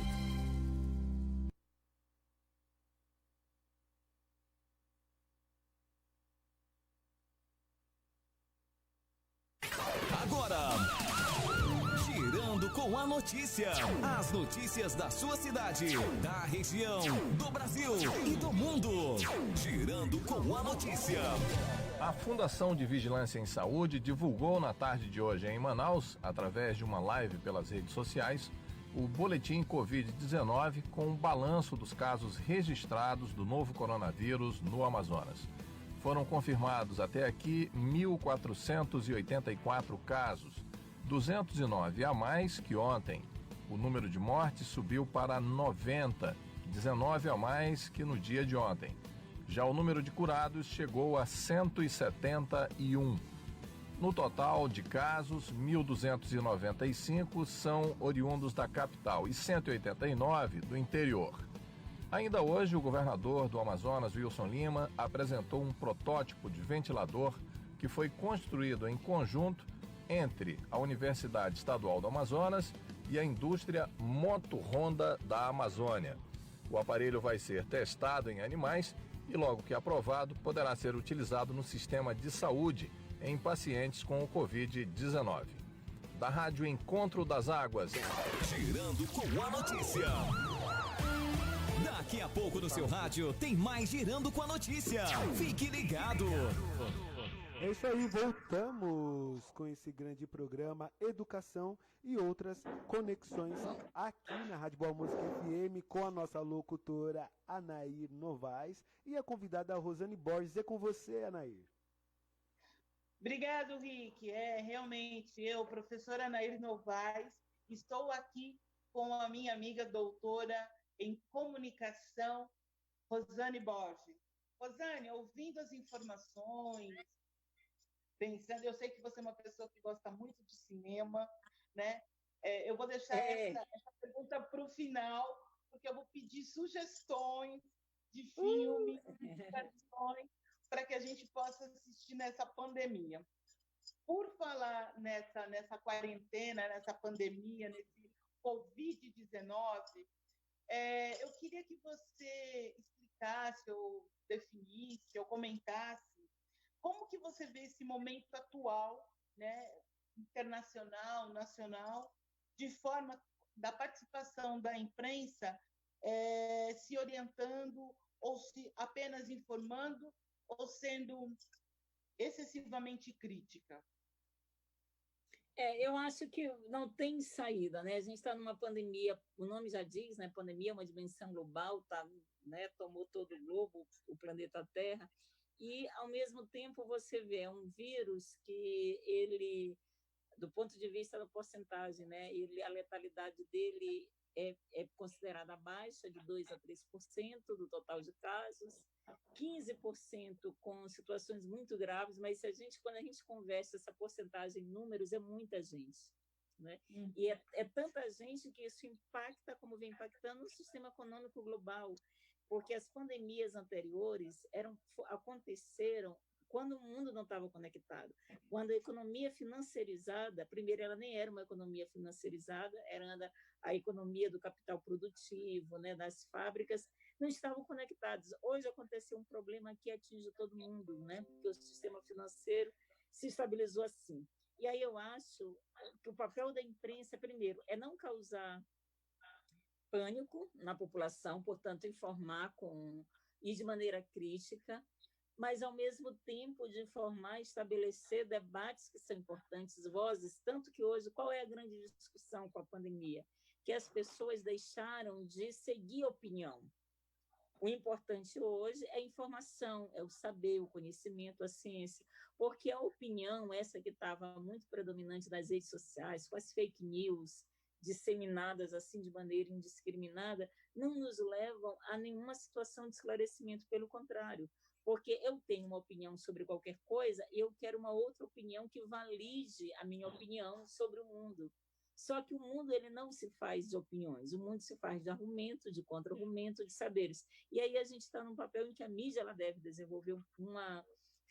Notícia. As notícias da sua cidade, da região, do Brasil e do mundo. Girando com a notícia. A Fundação de Vigilância em Saúde divulgou na tarde de hoje em Manaus, através de uma live pelas redes sociais, o boletim Covid-19 com um balanço dos casos registrados do novo coronavírus no Amazonas. Foram confirmados até aqui 1.484 casos, 209 a mais que ontem. O número de mortes subiu para 90, 19 a mais que no dia de ontem. Já o número de curados chegou a 171. No total de casos, 1.295 são oriundos da capital e 189 do interior. Ainda hoje, o governador do Amazonas, Wilson Lima, apresentou um protótipo de ventilador que foi construído em conjunto entre a Universidade Estadual do Amazonas e a indústria Moto Honda da Amazônia. O aparelho vai ser testado em animais e, logo que aprovado, poderá ser utilizado no sistema de saúde em pacientes com o Covid-19. Da Rádio Encontro das Águas. Girando com a notícia. Daqui a pouco no seu rádio tem mais Girando com a Notícia. Fique ligado. É isso aí, voltamos com esse grande programa Educação e outras conexões aqui na Rádio Boa Música FM com a nossa locutora Anair Novaes e a convidada Rosane Borges. É com você, Anair. Obrigado, Rick. Realmente, eu, professora Anair Novaes, estou aqui com a minha amiga doutora em comunicação, Rosane Borges. Rosane, ouvindo as informações, pensando, eu sei que você é uma pessoa que gosta muito de cinema, né? Eu vou deixar essa pergunta para o final, porque eu vou pedir sugestões de filmes, indicações, para que a gente possa assistir nessa pandemia. Por falar nessa quarentena, nessa pandemia, nesse Covid-19, eu queria que você explicasse, ou definisse, ou comentasse como que você vê esse momento atual, né, internacional, nacional, de forma da participação da imprensa se orientando ou se apenas informando ou sendo excessivamente crítica? Eu acho que não tem saída, né? A gente está numa pandemia, o nome já diz, né? Pandemia é uma dimensão global, tá, né? Tomou todo o globo, o planeta Terra, e ao mesmo tempo você vê um vírus que ele, do ponto de vista da porcentagem, né? A letalidade dele é considerada baixa, de 2 a 3% do total de casos, 15% com situações muito graves, mas quando a gente conversa essa porcentagem em números, é muita gente, né? E é tanta gente que isso impacta, como vem impactando, o sistema econômico global, porque as pandemias anteriores aconteceram quando o mundo não estava conectado. Quando a economia financiarizada, primeiro, ela nem era uma economia financiarizada, era a economia do capital produtivo, né, das fábricas, não estavam conectados. Hoje aconteceu um problema que atinge todo mundo, né, porque o sistema financeiro se estabilizou assim. E aí eu acho que o papel da imprensa, primeiro, é não causar pânico na população, portanto, informar e de maneira crítica, mas, ao mesmo tempo, de informar e estabelecer debates que são importantes, vozes, tanto que hoje, qual é a grande discussão com a pandemia? Que as pessoas deixaram de seguir opinião. O importante hoje é a informação, é o saber, o conhecimento, a ciência, porque a opinião, essa que estava muito predominante nas redes sociais, com as fake news disseminadas assim de maneira indiscriminada, não nos levam a nenhuma situação de esclarecimento, pelo contrário, porque eu tenho uma opinião sobre qualquer coisa e eu quero uma outra opinião que valide a minha opinião sobre o mundo. Só que o mundo ele não se faz de opiniões, o mundo se faz de argumento, de contra-argumento, de saberes. E aí a gente está num papel em que a mídia ela deve desenvolver uma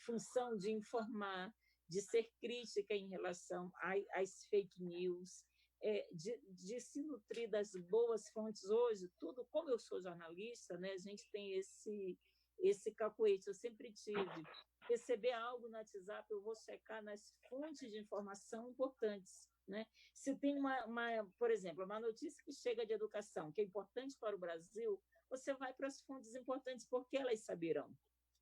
função de informar, de ser crítica em relação às fake news, de se nutrir das boas fontes. Hoje, tudo, como eu sou jornalista, né, a gente tem esse cacuete, eu sempre tive. Receber algo no WhatsApp, eu vou checar nas fontes de informação importantes. né? Se tem por exemplo, uma notícia que chega de educação, que é importante para o Brasil, você vai para as fontes importantes, porque elas saberão.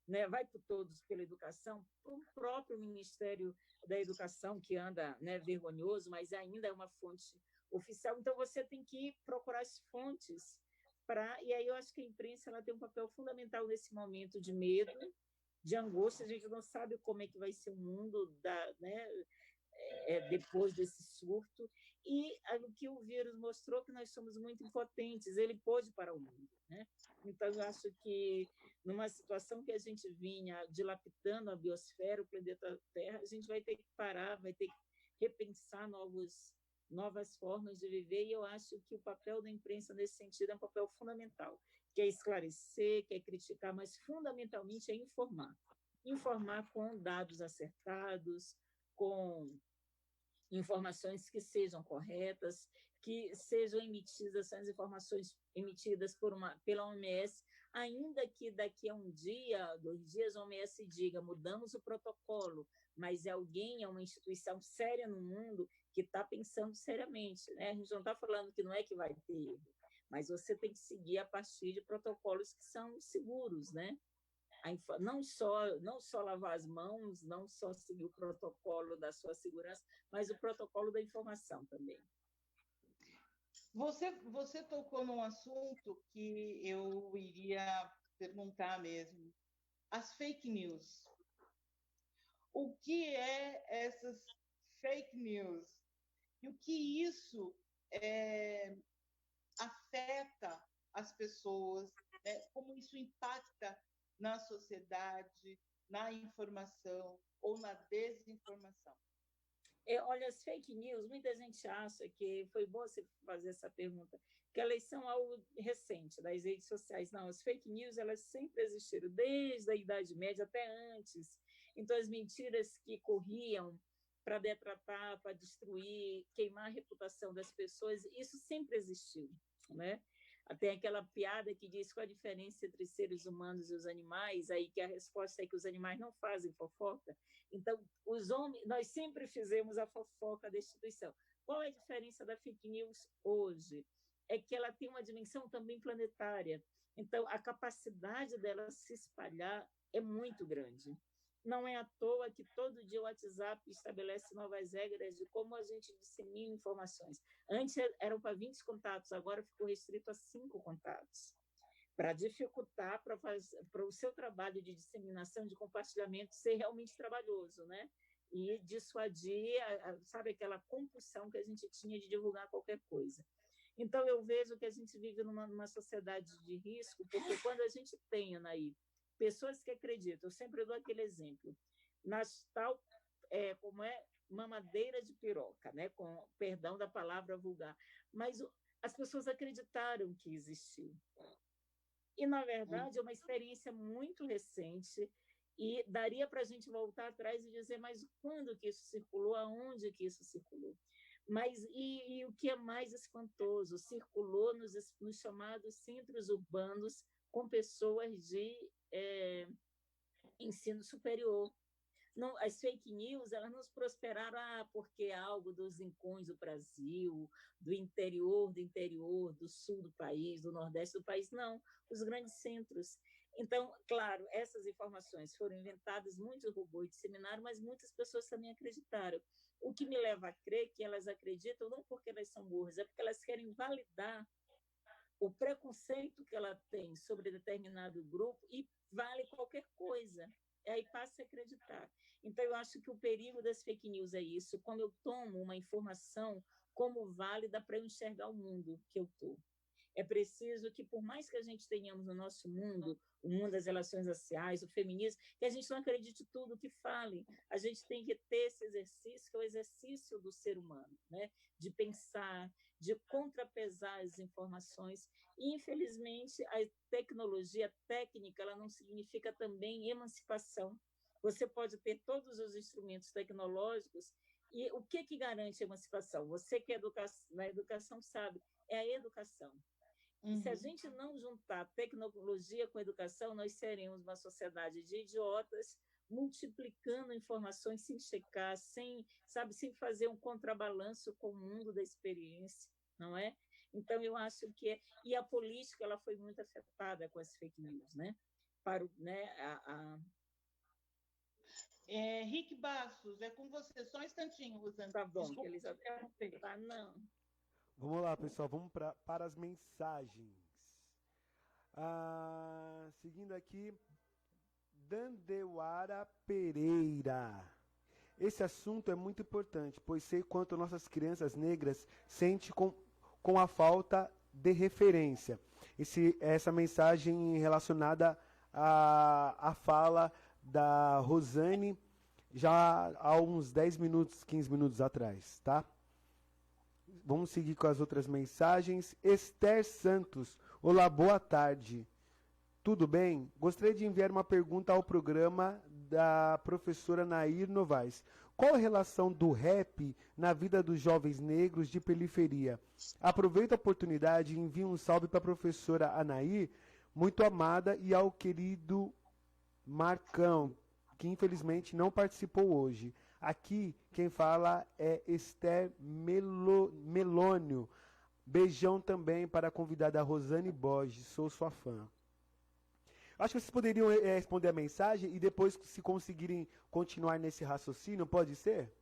Né? Vai por todos pela educação, para o próprio Ministério da Educação, que anda, né, vergonhoso, mas ainda é uma fonte oficial. Então, você tem que procurar as fontes. E aí eu acho que a imprensa ela tem um papel fundamental nesse momento de medo, de angústia. A gente não sabe como é que vai ser o mundo né, depois desse surto. E o que o vírus mostrou que nós somos muito impotentes, ele pôde parar o mundo. Né? Então, eu acho que numa situação que a gente vinha dilapidando a biosfera, o planeta Terra, a gente vai ter que parar, vai ter que repensar novas formas de viver, e eu acho que o papel da imprensa nesse sentido é um papel fundamental, que é esclarecer, que é criticar, mas fundamentalmente é informar. Informar com dados acertados, com informações que sejam corretas, que sejam emitidas, as informações emitidas pela OMS, ainda que daqui a um dia, 2 dias, a OMS diga, mudamos o protocolo, mas é uma instituição séria no mundo que está pensando seriamente. Né? A gente não está falando que não é que vai ter erro, mas você tem que seguir a partir de protocolos que são seguros, né? Não só lavar as mãos, não só seguir o protocolo da sua segurança, mas o protocolo da informação também. Você tocou num assunto que eu iria perguntar mesmo. As fake news. O que é essas fake news? E o que isso afeta as pessoas? Né? Como isso impacta na sociedade, na informação ou na desinformação? Olha, as fake news, muita gente acha que foi bom você fazer essa pergunta, que elas são algo recente das redes sociais. Não, as fake news elas sempre existiram, desde a Idade Média até antes. Então, as mentiras que corriam para detratar, para destruir, queimar a reputação das pessoas, isso sempre existiu, né? Tem aquela piada que diz qual a diferença entre os seres humanos e os animais, aí que a resposta é que os animais não fazem fofoca. Então, os homens, nós sempre fizemos a fofoca da instituição. Qual é a diferença da fake news hoje? É que ela tem uma dimensão também planetária. Então, a capacidade dela se espalhar é muito grande. Não é à toa que todo dia o WhatsApp estabelece novas regras de como a gente dissemina informações. Antes eram para 20 contatos, agora ficou restrito a 5 contatos. Para dificultar, para o seu trabalho de disseminação, de compartilhamento ser realmente trabalhoso, né? E dissuadir, sabe, aquela compulsão que a gente tinha de divulgar qualquer coisa. Então, eu vejo que a gente vive numa sociedade de risco, porque quando a gente tem, Anaí, pessoas que acreditam, eu sempre dou aquele exemplo, nas tal, como mamadeira de piroca, né? Com perdão da palavra vulgar, mas as pessoas acreditaram que existiu. E, na verdade, é uma experiência muito recente e daria para a gente voltar atrás e dizer, mas quando que isso circulou, aonde que isso circulou? Mas, e o que é mais espantoso, circulou nos chamados centros urbanos com pessoas de ensino superior. Não, as fake news elas não prosperaram porque é algo dos rincões do Brasil, do interior, do sul do país, do nordeste do país, não, os grandes centros. Então, claro, essas informações foram inventadas, muitos robôs disseminaram, mas muitas pessoas também acreditaram. O que me leva a crer que elas acreditam não porque elas são burras, é porque elas querem validar o preconceito que ela tem sobre determinado grupo e vale qualquer coisa. E aí passa a acreditar. Então, eu acho que o perigo das fake news é isso, quando eu tomo uma informação como válida para eu enxergar o mundo que eu estou. É preciso que, por mais que a gente tenhamos no nosso mundo, o mundo das relações raciais, o feminismo, que a gente não acredite tudo que fale. A gente tem que ter esse exercício, que é o exercício do ser humano, né? De pensar, de contrapesar as informações. E, infelizmente, a tecnologia técnica ela não significa também emancipação. Você pode ter todos os instrumentos tecnológicos e o que garante a emancipação? Você que é na educação sabe, é a educação. E se a gente não juntar tecnologia com educação, nós seremos uma sociedade de idiotas, multiplicando informações sem checar, sem fazer um contrabalanço com o mundo da experiência, não é? Então, eu acho que... E a política ela foi muito afetada com as fake news, né? Rick Bastos, é com você. Só um instantinho, Rosane. Tá bom, Desculpa que eles interromper. Tá, não. Vamos lá, pessoal, vamos para as mensagens. Seguindo aqui, Dandeuara Pereira. Esse assunto é muito importante, pois sei quanto nossas crianças negras sentem com a falta de referência. Essa mensagem relacionada à fala da Rosane já há uns 10 minutos, 15 minutos atrás, tá? Vamos seguir com as outras mensagens. Esther Santos. Olá, boa tarde. Tudo bem? Gostaria de enviar uma pergunta ao programa da professora Nair Novaes. Qual a relação do rap na vida dos jovens negros de periferia? Aproveito a oportunidade e envio um salve para a professora Anair, muito amada, e ao querido Marcão, que infelizmente não participou hoje. Aqui quem fala é Esther Melônio. Beijão também para a convidada Rosane Borges, sou sua fã. Acho que vocês poderiam responder a mensagem e depois, se conseguirem continuar nesse raciocínio, pode ser?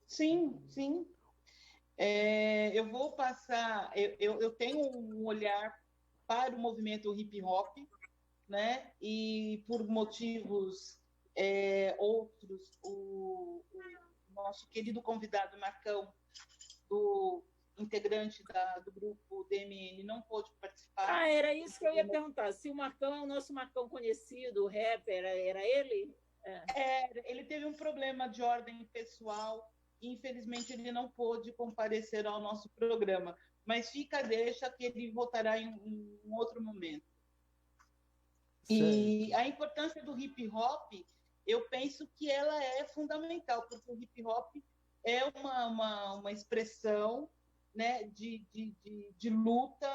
Sim, sim. Eu vou passar... Eu tenho um olhar para o movimento hip-hop, né? E por motivos outros, o nosso querido convidado Marcão, do integrante do grupo DMN, não pôde participar. Era isso que eu ia perguntar. Se o Marcão é o nosso Marcão conhecido, o rapper, era ele? Ele teve um problema de ordem pessoal e, infelizmente, ele não pôde comparecer ao nosso programa. Mas deixa que ele voltará em um outro momento. E a importância do hip-hop, eu penso que ela é fundamental, porque o hip-hop é uma expressão, né, de luta,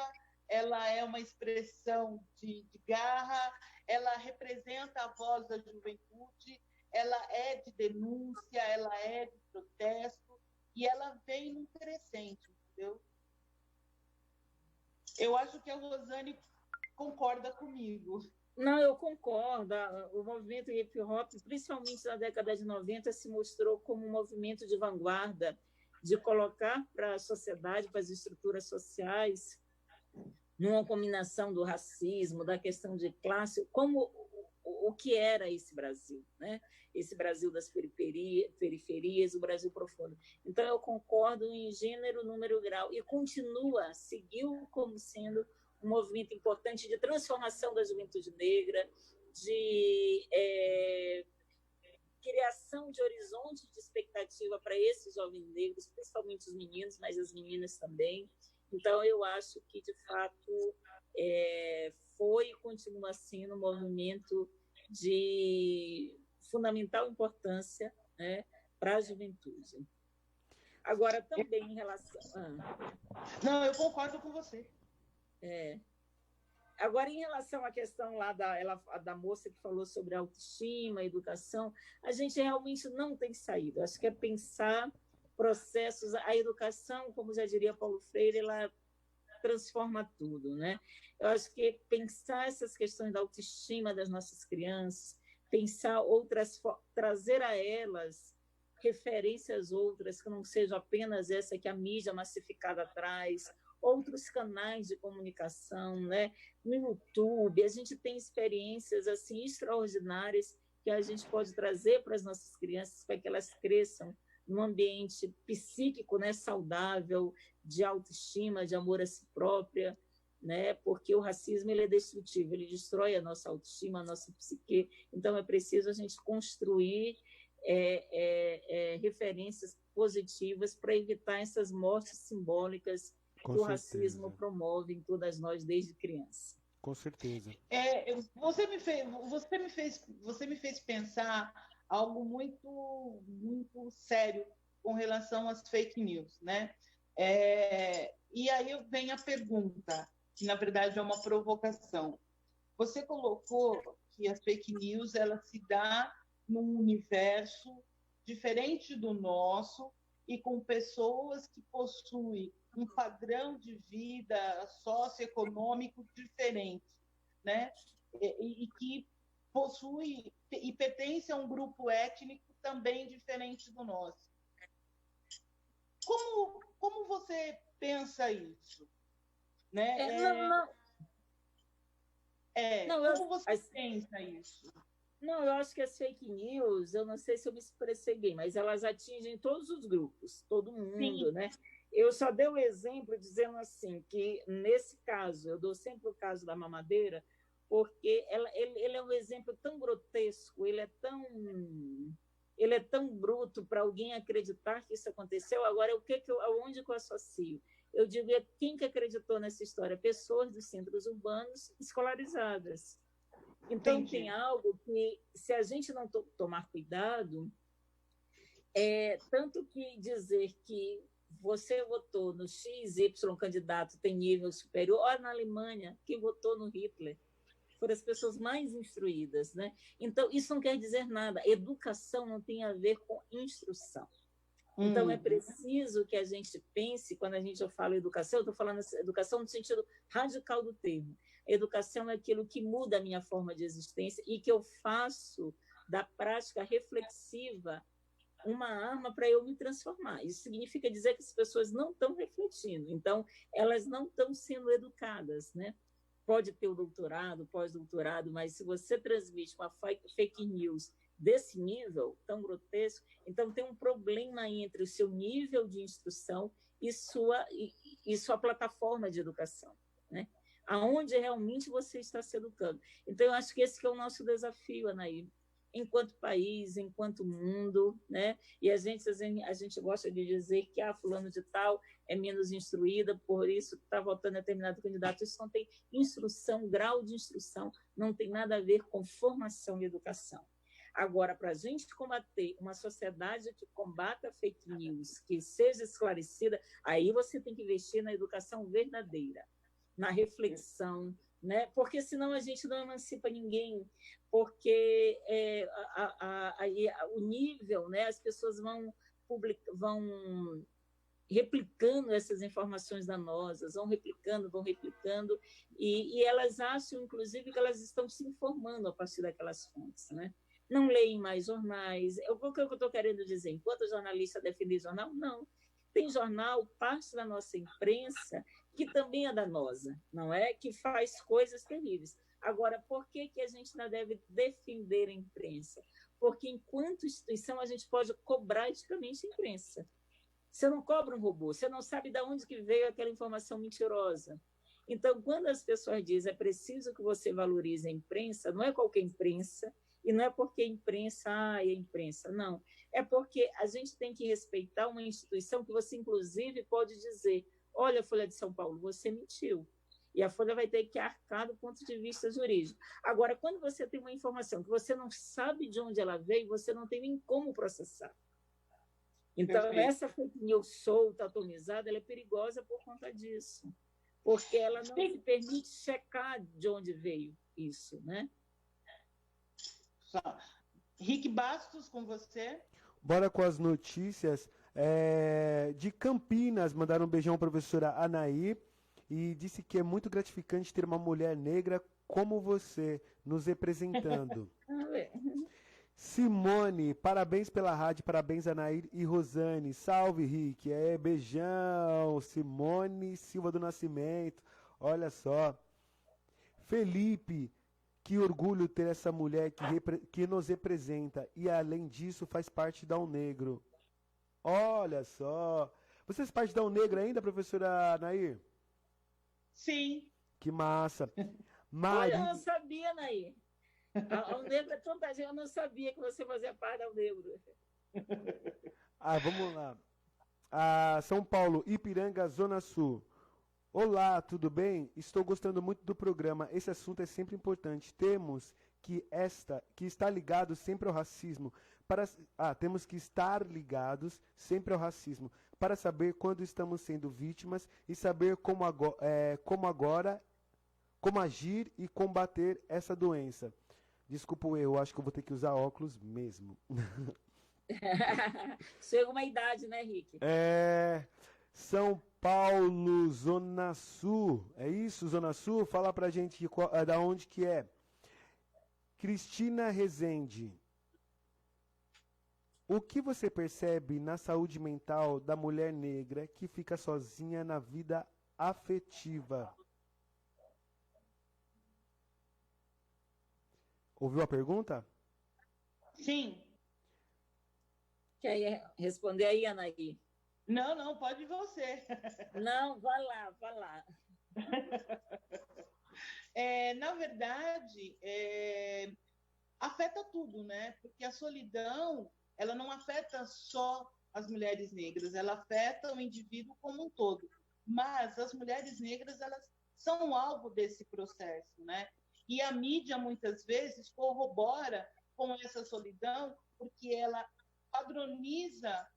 ela é uma expressão de garra, ela representa a voz da juventude, ela é de denúncia, ela é de protesto, e ela vem num crescente, entendeu? Eu acho que a Rosane concorda comigo. Não, eu concordo. O movimento hip-hop, principalmente na década de 90, se mostrou como um movimento de vanguarda, de colocar para a sociedade, para as estruturas sociais, numa combinação do racismo, da questão de classe, como o que era esse Brasil, né? Esse Brasil das periferias, o Brasil profundo. Então, eu concordo em gênero, número, grau, e seguiu como sendo um movimento importante de transformação da juventude negra, de criação de horizonte de expectativa para esses jovens negros, principalmente os meninos, mas as meninas também. Então, eu acho que, de fato, foi e continua sendo um movimento de fundamental importância, né, para a juventude. Agora, também em relação... Não, eu concordo com você. Agora, em relação à questão lá da moça que falou sobre autoestima, educação, a gente realmente não tem saído. Acho que é pensar processos... A educação, como já diria Paulo Freire, ela transforma tudo, né? Eu acho que pensar essas questões da autoestima das nossas crianças, pensar trazer a elas referências outras, que não sejam apenas essa que a mídia massificada traz, outros canais de comunicação, né? No YouTube, a gente tem experiências assim extraordinárias que a gente pode trazer para as nossas crianças, para que elas cresçam num ambiente psíquico, né, saudável, de autoestima, de amor a si própria, né? Porque o racismo ele é destrutivo, ele destrói a nossa autoestima, a nossa psique. Então, é preciso a gente construir referências positivas para evitar essas mortes simbólicas que o racismo promove em todas nós desde criança. Com certeza. Você me fez pensar algo muito, muito sério com relação às fake news, né? E aí vem a pergunta, que na verdade é uma provocação. Você colocou que a fake news ela se dá num universo diferente do nosso e com pessoas que possuem um padrão de vida socioeconômico diferente, né? E que possui e pertence a um grupo étnico também diferente do nosso. Como você pensa isso? Né? Como você pensa isso? Não, eu acho que as fake news, eu não sei se eu me expressei bem, mas elas atingem todos os grupos, todo mundo, Sim. né? Eu só dei o exemplo dizendo assim, que nesse caso, eu dou sempre o caso da mamadeira, porque ele é um exemplo tão grotesco, ele é tão bruto para alguém acreditar que isso aconteceu. Agora, aonde que eu associo? Eu digo, quem que acreditou nessa história? Pessoas dos centros urbanos escolarizadas. Então, Entendi. tem algo que, se a gente não tomar cuidado, tanto que dizer que você votou no XY candidato tem nível superior, olha na Alemanha, quem votou no Hitler foram as pessoas mais instruídas, né? Então, isso não quer dizer nada. Educação não tem a ver com instrução. Então, é preciso que a gente pense, quando a gente fala educação, eu estou falando educação no sentido radical do termo. Educação é aquilo que muda a minha forma de existência e que eu faço da prática reflexiva uma arma para eu me transformar. Isso significa dizer que as pessoas não estão refletindo, então elas não estão sendo educadas, né? Pode ter o doutorado, pós-doutorado, mas se você transmite uma fake news desse nível tão grotesco, então tem um problema entre o seu nível de instrução e sua plataforma de educação, né? Aonde realmente você está se educando. Então, eu acho que esse que é o nosso desafio, Anaí, enquanto país, enquanto mundo, né? E a gente gosta de dizer que fulano de tal é menos instruída, por isso está votando determinado candidato. Isso não tem instrução, grau de instrução, não tem nada a ver com formação e educação. Agora, para a gente combater uma sociedade que combata fake news, que seja esclarecida, aí você tem que investir na educação verdadeira, na reflexão, né? Porque senão a gente não emancipa ninguém, porque o nível, né? As pessoas vão replicando essas informações danosas, vão replicando, e elas acham, inclusive, que elas estão se informando a partir daquelas fontes, né? Não leem mais jornais. O que eu estou querendo dizer? Enquanto jornalista defende jornal, não. Tem jornal, parte da nossa imprensa, que também é danosa, não é? Que faz coisas terríveis. Agora, por que a gente não deve defender a imprensa? Porque, enquanto instituição, a gente pode cobrar eticamente a imprensa. Você não cobra um robô, você não sabe de onde que veio aquela informação mentirosa. Então, quando as pessoas dizem é preciso que você valorize a imprensa, não é qualquer imprensa, e não é porque a imprensa, é imprensa, não. É porque a gente tem que respeitar uma instituição que você, inclusive, pode dizer, olha, Folha de São Paulo, você mentiu. E a Folha vai ter que arcar do ponto de vista jurídico. Agora, quando você tem uma informação que você não sabe de onde ela veio, você não tem nem como processar. Então, essa fake news solta, atomizada, ela é perigosa por conta disso. Porque ela não se permite checar de onde veio isso, né? Rick Bastos, com você. Bora com as notícias. De Campinas, mandaram um beijão à professora Anaí e disse que é muito gratificante ter uma mulher negra como você nos representando. Simone, parabéns pela rádio, parabéns Anaí e Rosane. Salve, Rick. Beijão. Simone Silva do Nascimento. Olha só. Felipe, que orgulho ter essa mulher que nos representa e, além disso, faz parte da Negro. Olha só. Você faz parte da Negro ainda, professora Nair? Sim. Que massa. Olha, eu não sabia, Nair. A Negro é tanta gente, eu não sabia que você fazia parte da Negro. Vamos lá. São Paulo, Ipiranga, Zona Sul. Olá, tudo bem? Estou gostando muito do programa. Esse assunto é sempre importante. Temos que estar ligados sempre ao racismo. Temos que estar ligados sempre ao racismo para saber quando estamos sendo vítimas e saber como agir e combater essa doença. Desculpa o erro, acho que eu vou ter que usar óculos mesmo. Chega uma idade, né, Rick? São Paulo, Zona Sul. É isso, Zona Sul? Fala pra gente da onde que é. Cristina Rezende. O que você percebe na saúde mental da mulher negra que fica sozinha na vida afetiva? Ouviu a pergunta? Sim. Quer responder aí, Anaí? Não, pode você. Não, vai lá. Na verdade, afeta tudo, né? Porque a solidão, ela não afeta só as mulheres negras, ela afeta o indivíduo como um todo. Mas as mulheres negras, elas são alvo desse processo, né? E a mídia, muitas vezes, corrobora com essa solidão, porque ela padroniza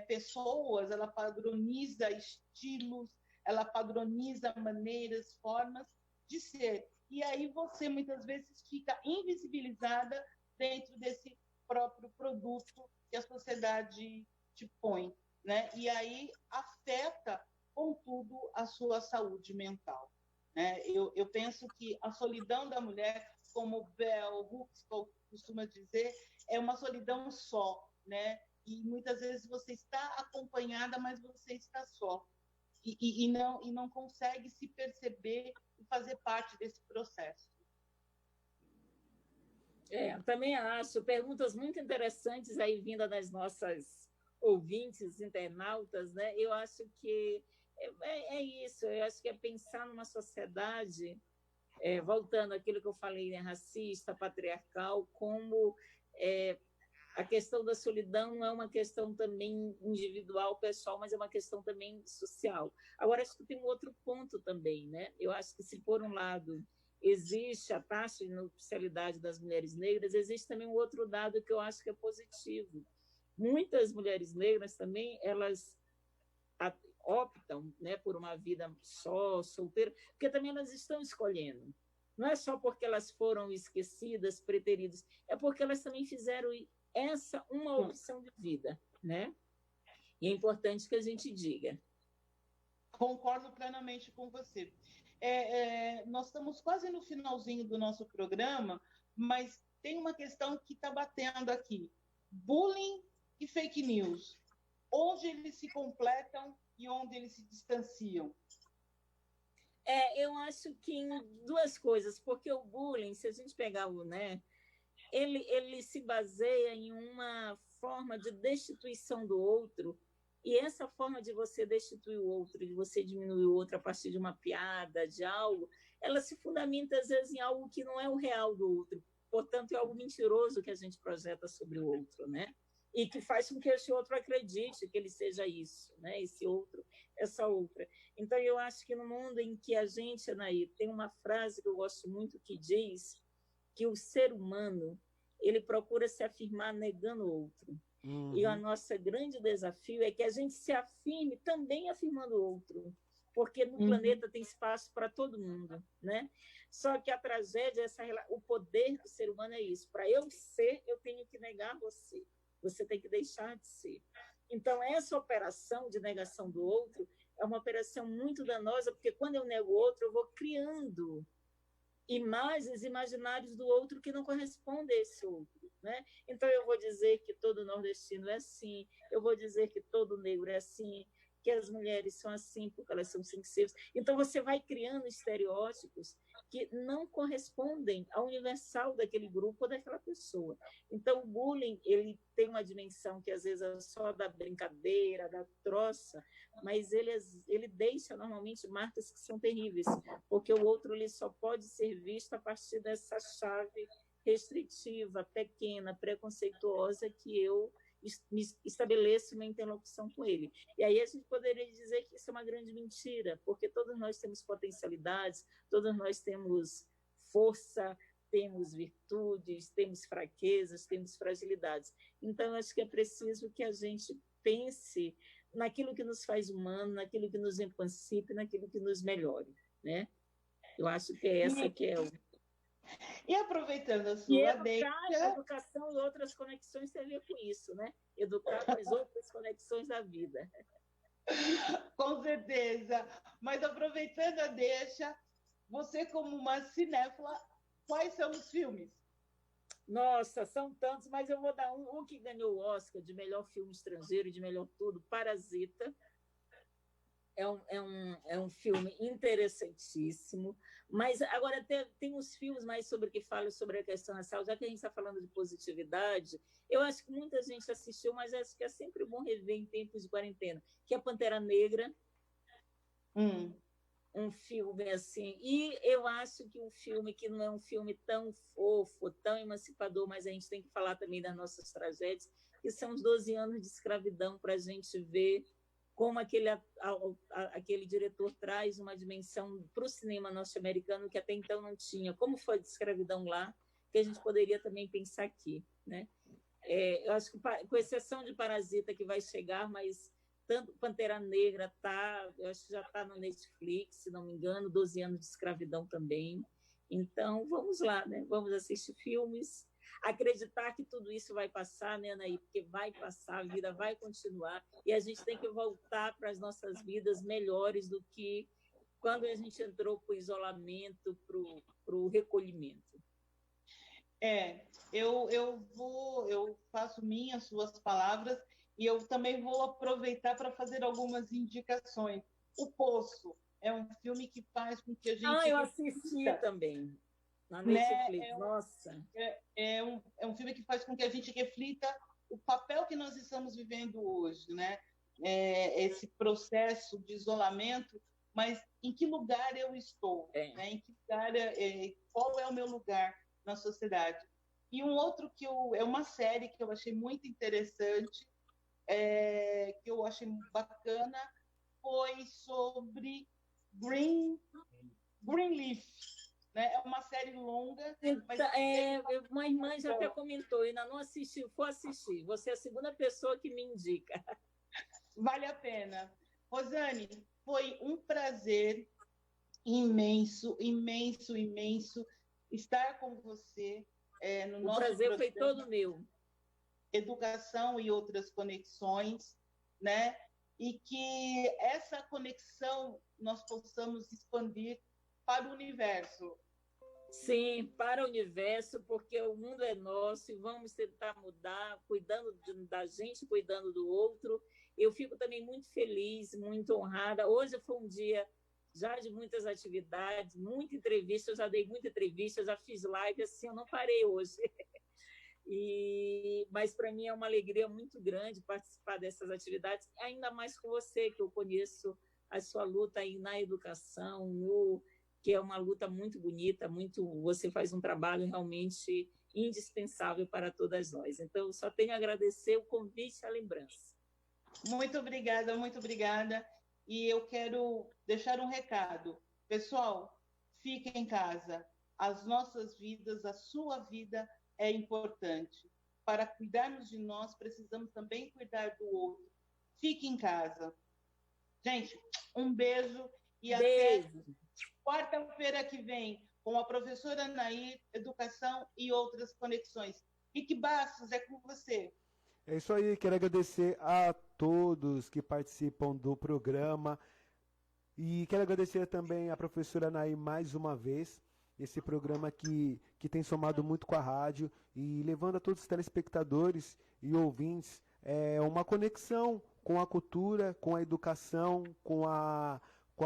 pessoas, ela padroniza estilos, ela padroniza maneiras, formas de ser. E aí você, muitas vezes, fica invisibilizada dentro desse próprio produto que a sociedade te põe, né? E aí afeta, contudo, a sua saúde mental, né? Eu penso que a solidão da mulher, como Bell Hooks costuma dizer, é uma solidão só, né? E muitas vezes você está acompanhada, mas você está só. E não consegue se perceber e fazer parte desse processo. Também acho. Perguntas muito interessantes aí vindas das nossas ouvintes, internautas, né? Eu acho que é isso. Eu acho que é pensar numa sociedade, voltando àquilo que eu falei, né, racista, patriarcal, como a questão da solidão não é uma questão também individual, pessoal, mas é uma questão também social. Agora, acho que tem um outro ponto também, né? Eu acho que, se por um lado existe a taxa de nupcialidade das mulheres negras, existe também um outro dado que eu acho que é positivo. Muitas mulheres negras também, elas optam, né, por uma vida só, solteira, porque também elas estão escolhendo. Não é só porque elas foram esquecidas, preteridas, é porque elas também fizeram essa uma opção de vida, né? E é importante que a gente diga. Concordo plenamente com você. Nós estamos quase no finalzinho do nosso programa, mas tem uma questão que está batendo aqui. Bullying e fake news. Onde eles se completam e onde eles se distanciam? Eu acho que em duas coisas, porque o bullying, se a gente pegar o, né, ele se baseia em uma forma de destituição do outro, e essa forma de você destituir o outro, de você diminuir o outro a partir de uma piada, de algo, ela se fundamenta, às vezes, em algo que não é o real do outro. Portanto, é algo mentiroso que a gente projeta sobre o outro, né? E que faz com que esse outro acredite que ele seja isso, né? Esse outro, essa outra. Então, eu acho que no mundo em que a gente, Anaí, tem uma frase que eu gosto muito que diz que o ser humano, ele procura se afirmar negando o outro. Uhum. E o nosso grande desafio é que a gente se afirme também afirmando o outro, porque no planeta tem espaço para todo mundo, né? Só que a tragédia, o poder do ser humano é isso. Para eu ser, eu tenho que negar você. Você tem que deixar de ser. Então, essa operação de negação do outro é uma operação muito danosa, porque quando eu nego o outro, eu vou criando imagens, imaginários do outro que não correspondem a esse outro, né? Então, eu vou dizer que todo nordestino é assim, eu vou dizer que todo negro é assim, que as mulheres são assim porque elas são sensíveis. Então, você vai criando estereótipos que não correspondem ao universal daquele grupo ou daquela pessoa. Então, o bullying, ele tem uma dimensão que às vezes é só da brincadeira, da troça, mas ele deixa normalmente marcas que são terríveis, porque o outro ele só pode ser visto a partir dessa chave restritiva, pequena, preconceituosa que eu estabeleço uma interlocução com ele. E aí a gente poderia dizer que isso é uma grande mentira, porque todos nós temos potencialidades, todos nós temos força, temos virtudes, temos fraquezas, temos fragilidades. Então, acho que é preciso que a gente pense naquilo que nos faz humano, naquilo que nos emancipe, naquilo que nos melhore, né? Eu acho que é essa que é o... E aproveitando a E sua educar, deixa, educação e outras conexões tem a ver com isso, né? Educar com as outras conexões da vida. com certeza, mas aproveitando a deixa, você como uma cinéfila, quais são os filmes? Nossa, são tantos, mas eu vou dar um que ganhou o Oscar de melhor filme estrangeiro e de melhor tudo, Parasita. É um filme interessantíssimo, mas agora tem uns filmes mais sobre que falam sobre a questão racial, já que a gente está falando de positividade, eu acho que muita gente assistiu, mas acho que é sempre bom rever em tempos de quarentena, que é Pantera Negra, um filme assim, e eu acho que um filme que não é um filme tão fofo, tão emancipador, mas a gente tem que falar também das nossas tragédias, que são os 12 anos de escravidão, para a gente ver como aquele diretor traz uma dimensão para o cinema norte-americano que até então não tinha, como foi de escravidão lá, que a gente poderia também pensar aqui, né? Eu acho que, com exceção de Parasita, que vai chegar, mas tanto Pantera Negra eu acho que já está no Netflix, se não me engano, 12 anos de escravidão também. Então, vamos lá, né? Vamos assistir filmes, acreditar que tudo isso vai passar, né, Anaí? Porque vai passar, a vida vai continuar, e a gente tem que voltar para as nossas vidas melhores do que quando a gente entrou para o isolamento, para o recolhimento. Eu faço minhas suas palavras e eu também vou aproveitar para fazer algumas indicações. O Poço é um filme que faz com que a gente... eu assisti também, na Netflix, né? Nossa. É um filme que faz com que a gente reflita o papel que nós estamos vivendo hoje, né? Esse processo de isolamento, mas em que lugar eu estou? Né? Em que lugar, qual é o meu lugar na sociedade? E um outro é uma série que eu achei muito interessante, que eu achei bacana, foi sobre Greenleaf. Né? É uma série longa. Mas uma irmã já até comentou, ainda não assisti, vou assistir. Você é a segunda pessoa que me indica. Vale a pena. Rosane, foi um prazer imenso, imenso, imenso estar com você no nosso prazer programa. Foi todo meu. Educação e outras conexões, né? E que essa conexão nós possamos expandir para o universo. Sim, para o universo, porque o mundo é nosso e vamos tentar mudar, cuidando da gente, cuidando do outro. Eu fico também muito feliz, muito honrada. Hoje foi um dia já de muitas atividades, muita entrevista, eu já dei muita entrevista, já fiz live, assim, eu não parei hoje. Mas para mim é uma alegria muito grande participar dessas atividades, ainda mais com você, que eu conheço a sua luta aí na educação, que é uma luta muito bonita, você faz um trabalho realmente indispensável para todas nós. Então, eu só tenho a agradecer o convite e a lembrança. Muito obrigada, muito obrigada. E eu quero deixar um recado. Pessoal, fiquem em casa. As nossas vidas, a sua vida é importante. Para cuidarmos de nós, precisamos também cuidar do outro. Fique em casa. Gente, um beijo e até quarta-feira que vem com a professora Anaí, Educação e outras conexões. Rick Bastos, é com você. É isso aí, quero agradecer a todos que participam do programa e quero agradecer também a professora Anaí mais uma vez, esse programa que tem somado muito com a rádio e levando a todos os telespectadores e ouvintes uma conexão com a cultura, com a educação, com a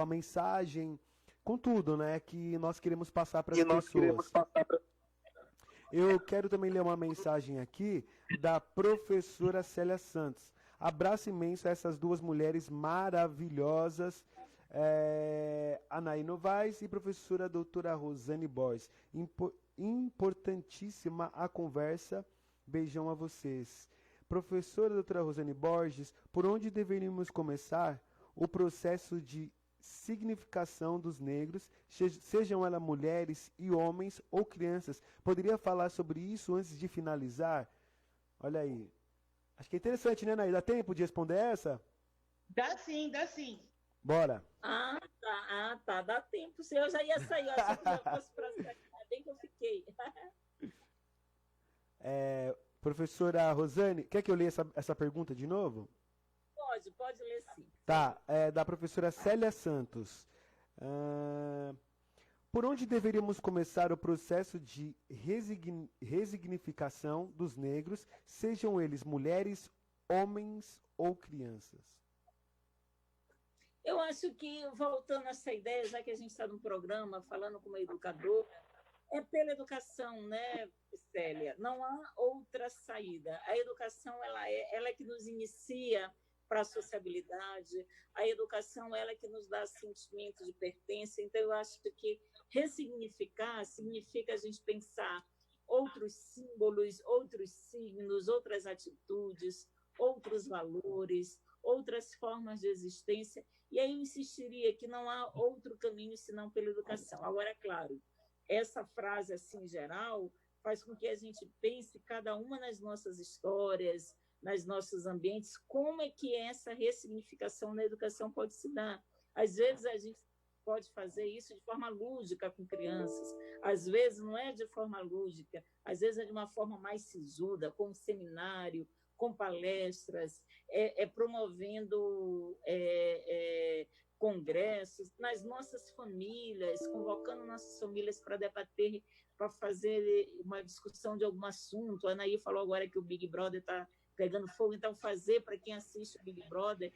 mensagem, com tudo, né, que nós queremos passar para as pessoas. Eu quero também ler uma mensagem aqui da professora Célia Santos. Abraço imenso a essas duas mulheres maravilhosas, Anaí Novaes e professora doutora Rosane Borges. Importantíssima a conversa. Beijão a vocês. Professora doutora Rosane Borges, por onde deveríamos começar o processo de significação dos negros, sejam elas mulheres e homens ou crianças? Poderia falar sobre isso antes de finalizar? Olha aí. Acho que é interessante, né, Anaí? Dá tempo de responder essa? Dá sim, dá sim. Bora. Tá. Dá tempo. Eu já ia sair. Eu achei que já fosse para bem que eu fiquei. Professora Rosane, quer que eu leia essa pergunta de novo? Pode ler sim. Tá, da professora Célia Santos. Por onde deveríamos começar o processo de resignificação dos negros, sejam eles mulheres, homens ou crianças? Eu acho que, voltando a essa ideia, já que a gente está no programa falando como educador, é pela educação, né, Célia? Não há outra saída. A educação ela é que nos inicia para a sociabilidade, a educação ela é que nos dá sentimento de pertença. Então, eu acho que ressignificar significa a gente pensar outros símbolos, outros signos, outras atitudes, outros valores, outras formas de existência. E aí eu insistiria que não há outro caminho senão pela educação. Agora, é claro, essa frase assim geral faz com que a gente pense cada uma nas nossas histórias, nos nossos ambientes, como é que essa ressignificação na educação pode se dar. Às vezes a gente pode fazer isso de forma lúdica com crianças, às vezes não é de forma lúdica, às vezes é de uma forma mais sisuda, com um seminário, com palestras, promovendo congressos nas nossas famílias, convocando nossas famílias para debater, para fazer uma discussão de algum assunto. A Anaí falou agora que o Big Brother está pegando fogo, então fazer para quem assiste o Big Brother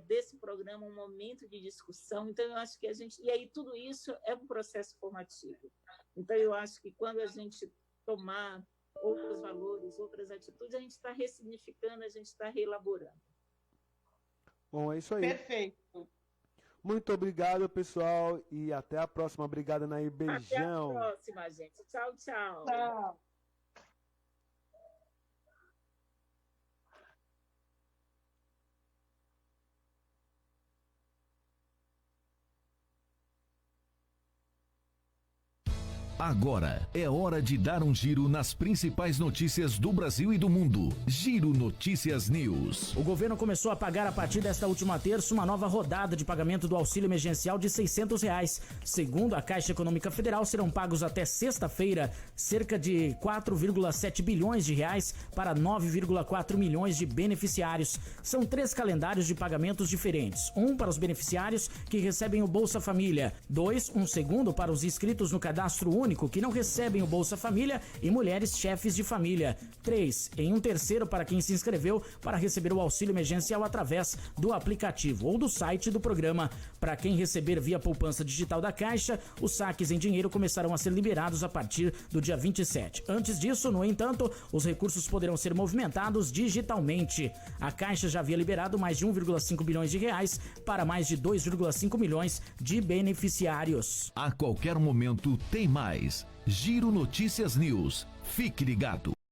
desse programa um momento de discussão. Então eu acho que e aí tudo isso é um processo formativo. Então eu acho que quando a gente tomar outros valores, outras atitudes, a gente está ressignificando, a gente está reelaborando. Bom, é isso aí. Perfeito. Muito obrigado, pessoal, e até a próxima. Obrigado, Nair. Beijão. Até a próxima, gente. Tchau, tchau. Tchau. Agora é hora de dar um giro nas principais notícias do Brasil e do mundo. Giro Notícias News. O governo começou a pagar a partir desta última terça uma nova rodada de pagamento do auxílio emergencial de R$600. Segundo a Caixa Econômica Federal, serão pagos até sexta-feira cerca de 4,7 bilhões de reais para 9,4 milhões de beneficiários. São 3 calendários de pagamentos diferentes. Um para os beneficiários que recebem o Bolsa Família. 2, um segundo para os inscritos no cadastro único que não recebem o Bolsa Família e mulheres chefes de família. 3, em um terceiro para quem se inscreveu para receber o auxílio emergencial através do aplicativo ou do site do programa. Para quem receber via poupança digital da Caixa, os saques em dinheiro começarão a ser liberados a partir do dia 27. Antes disso, no entanto, os recursos poderão ser movimentados digitalmente. A Caixa já havia liberado mais de 1,5 bilhões de reais para mais de 2,5 milhões de beneficiários. A qualquer momento tem mais. Giro Notícias News. Fique ligado.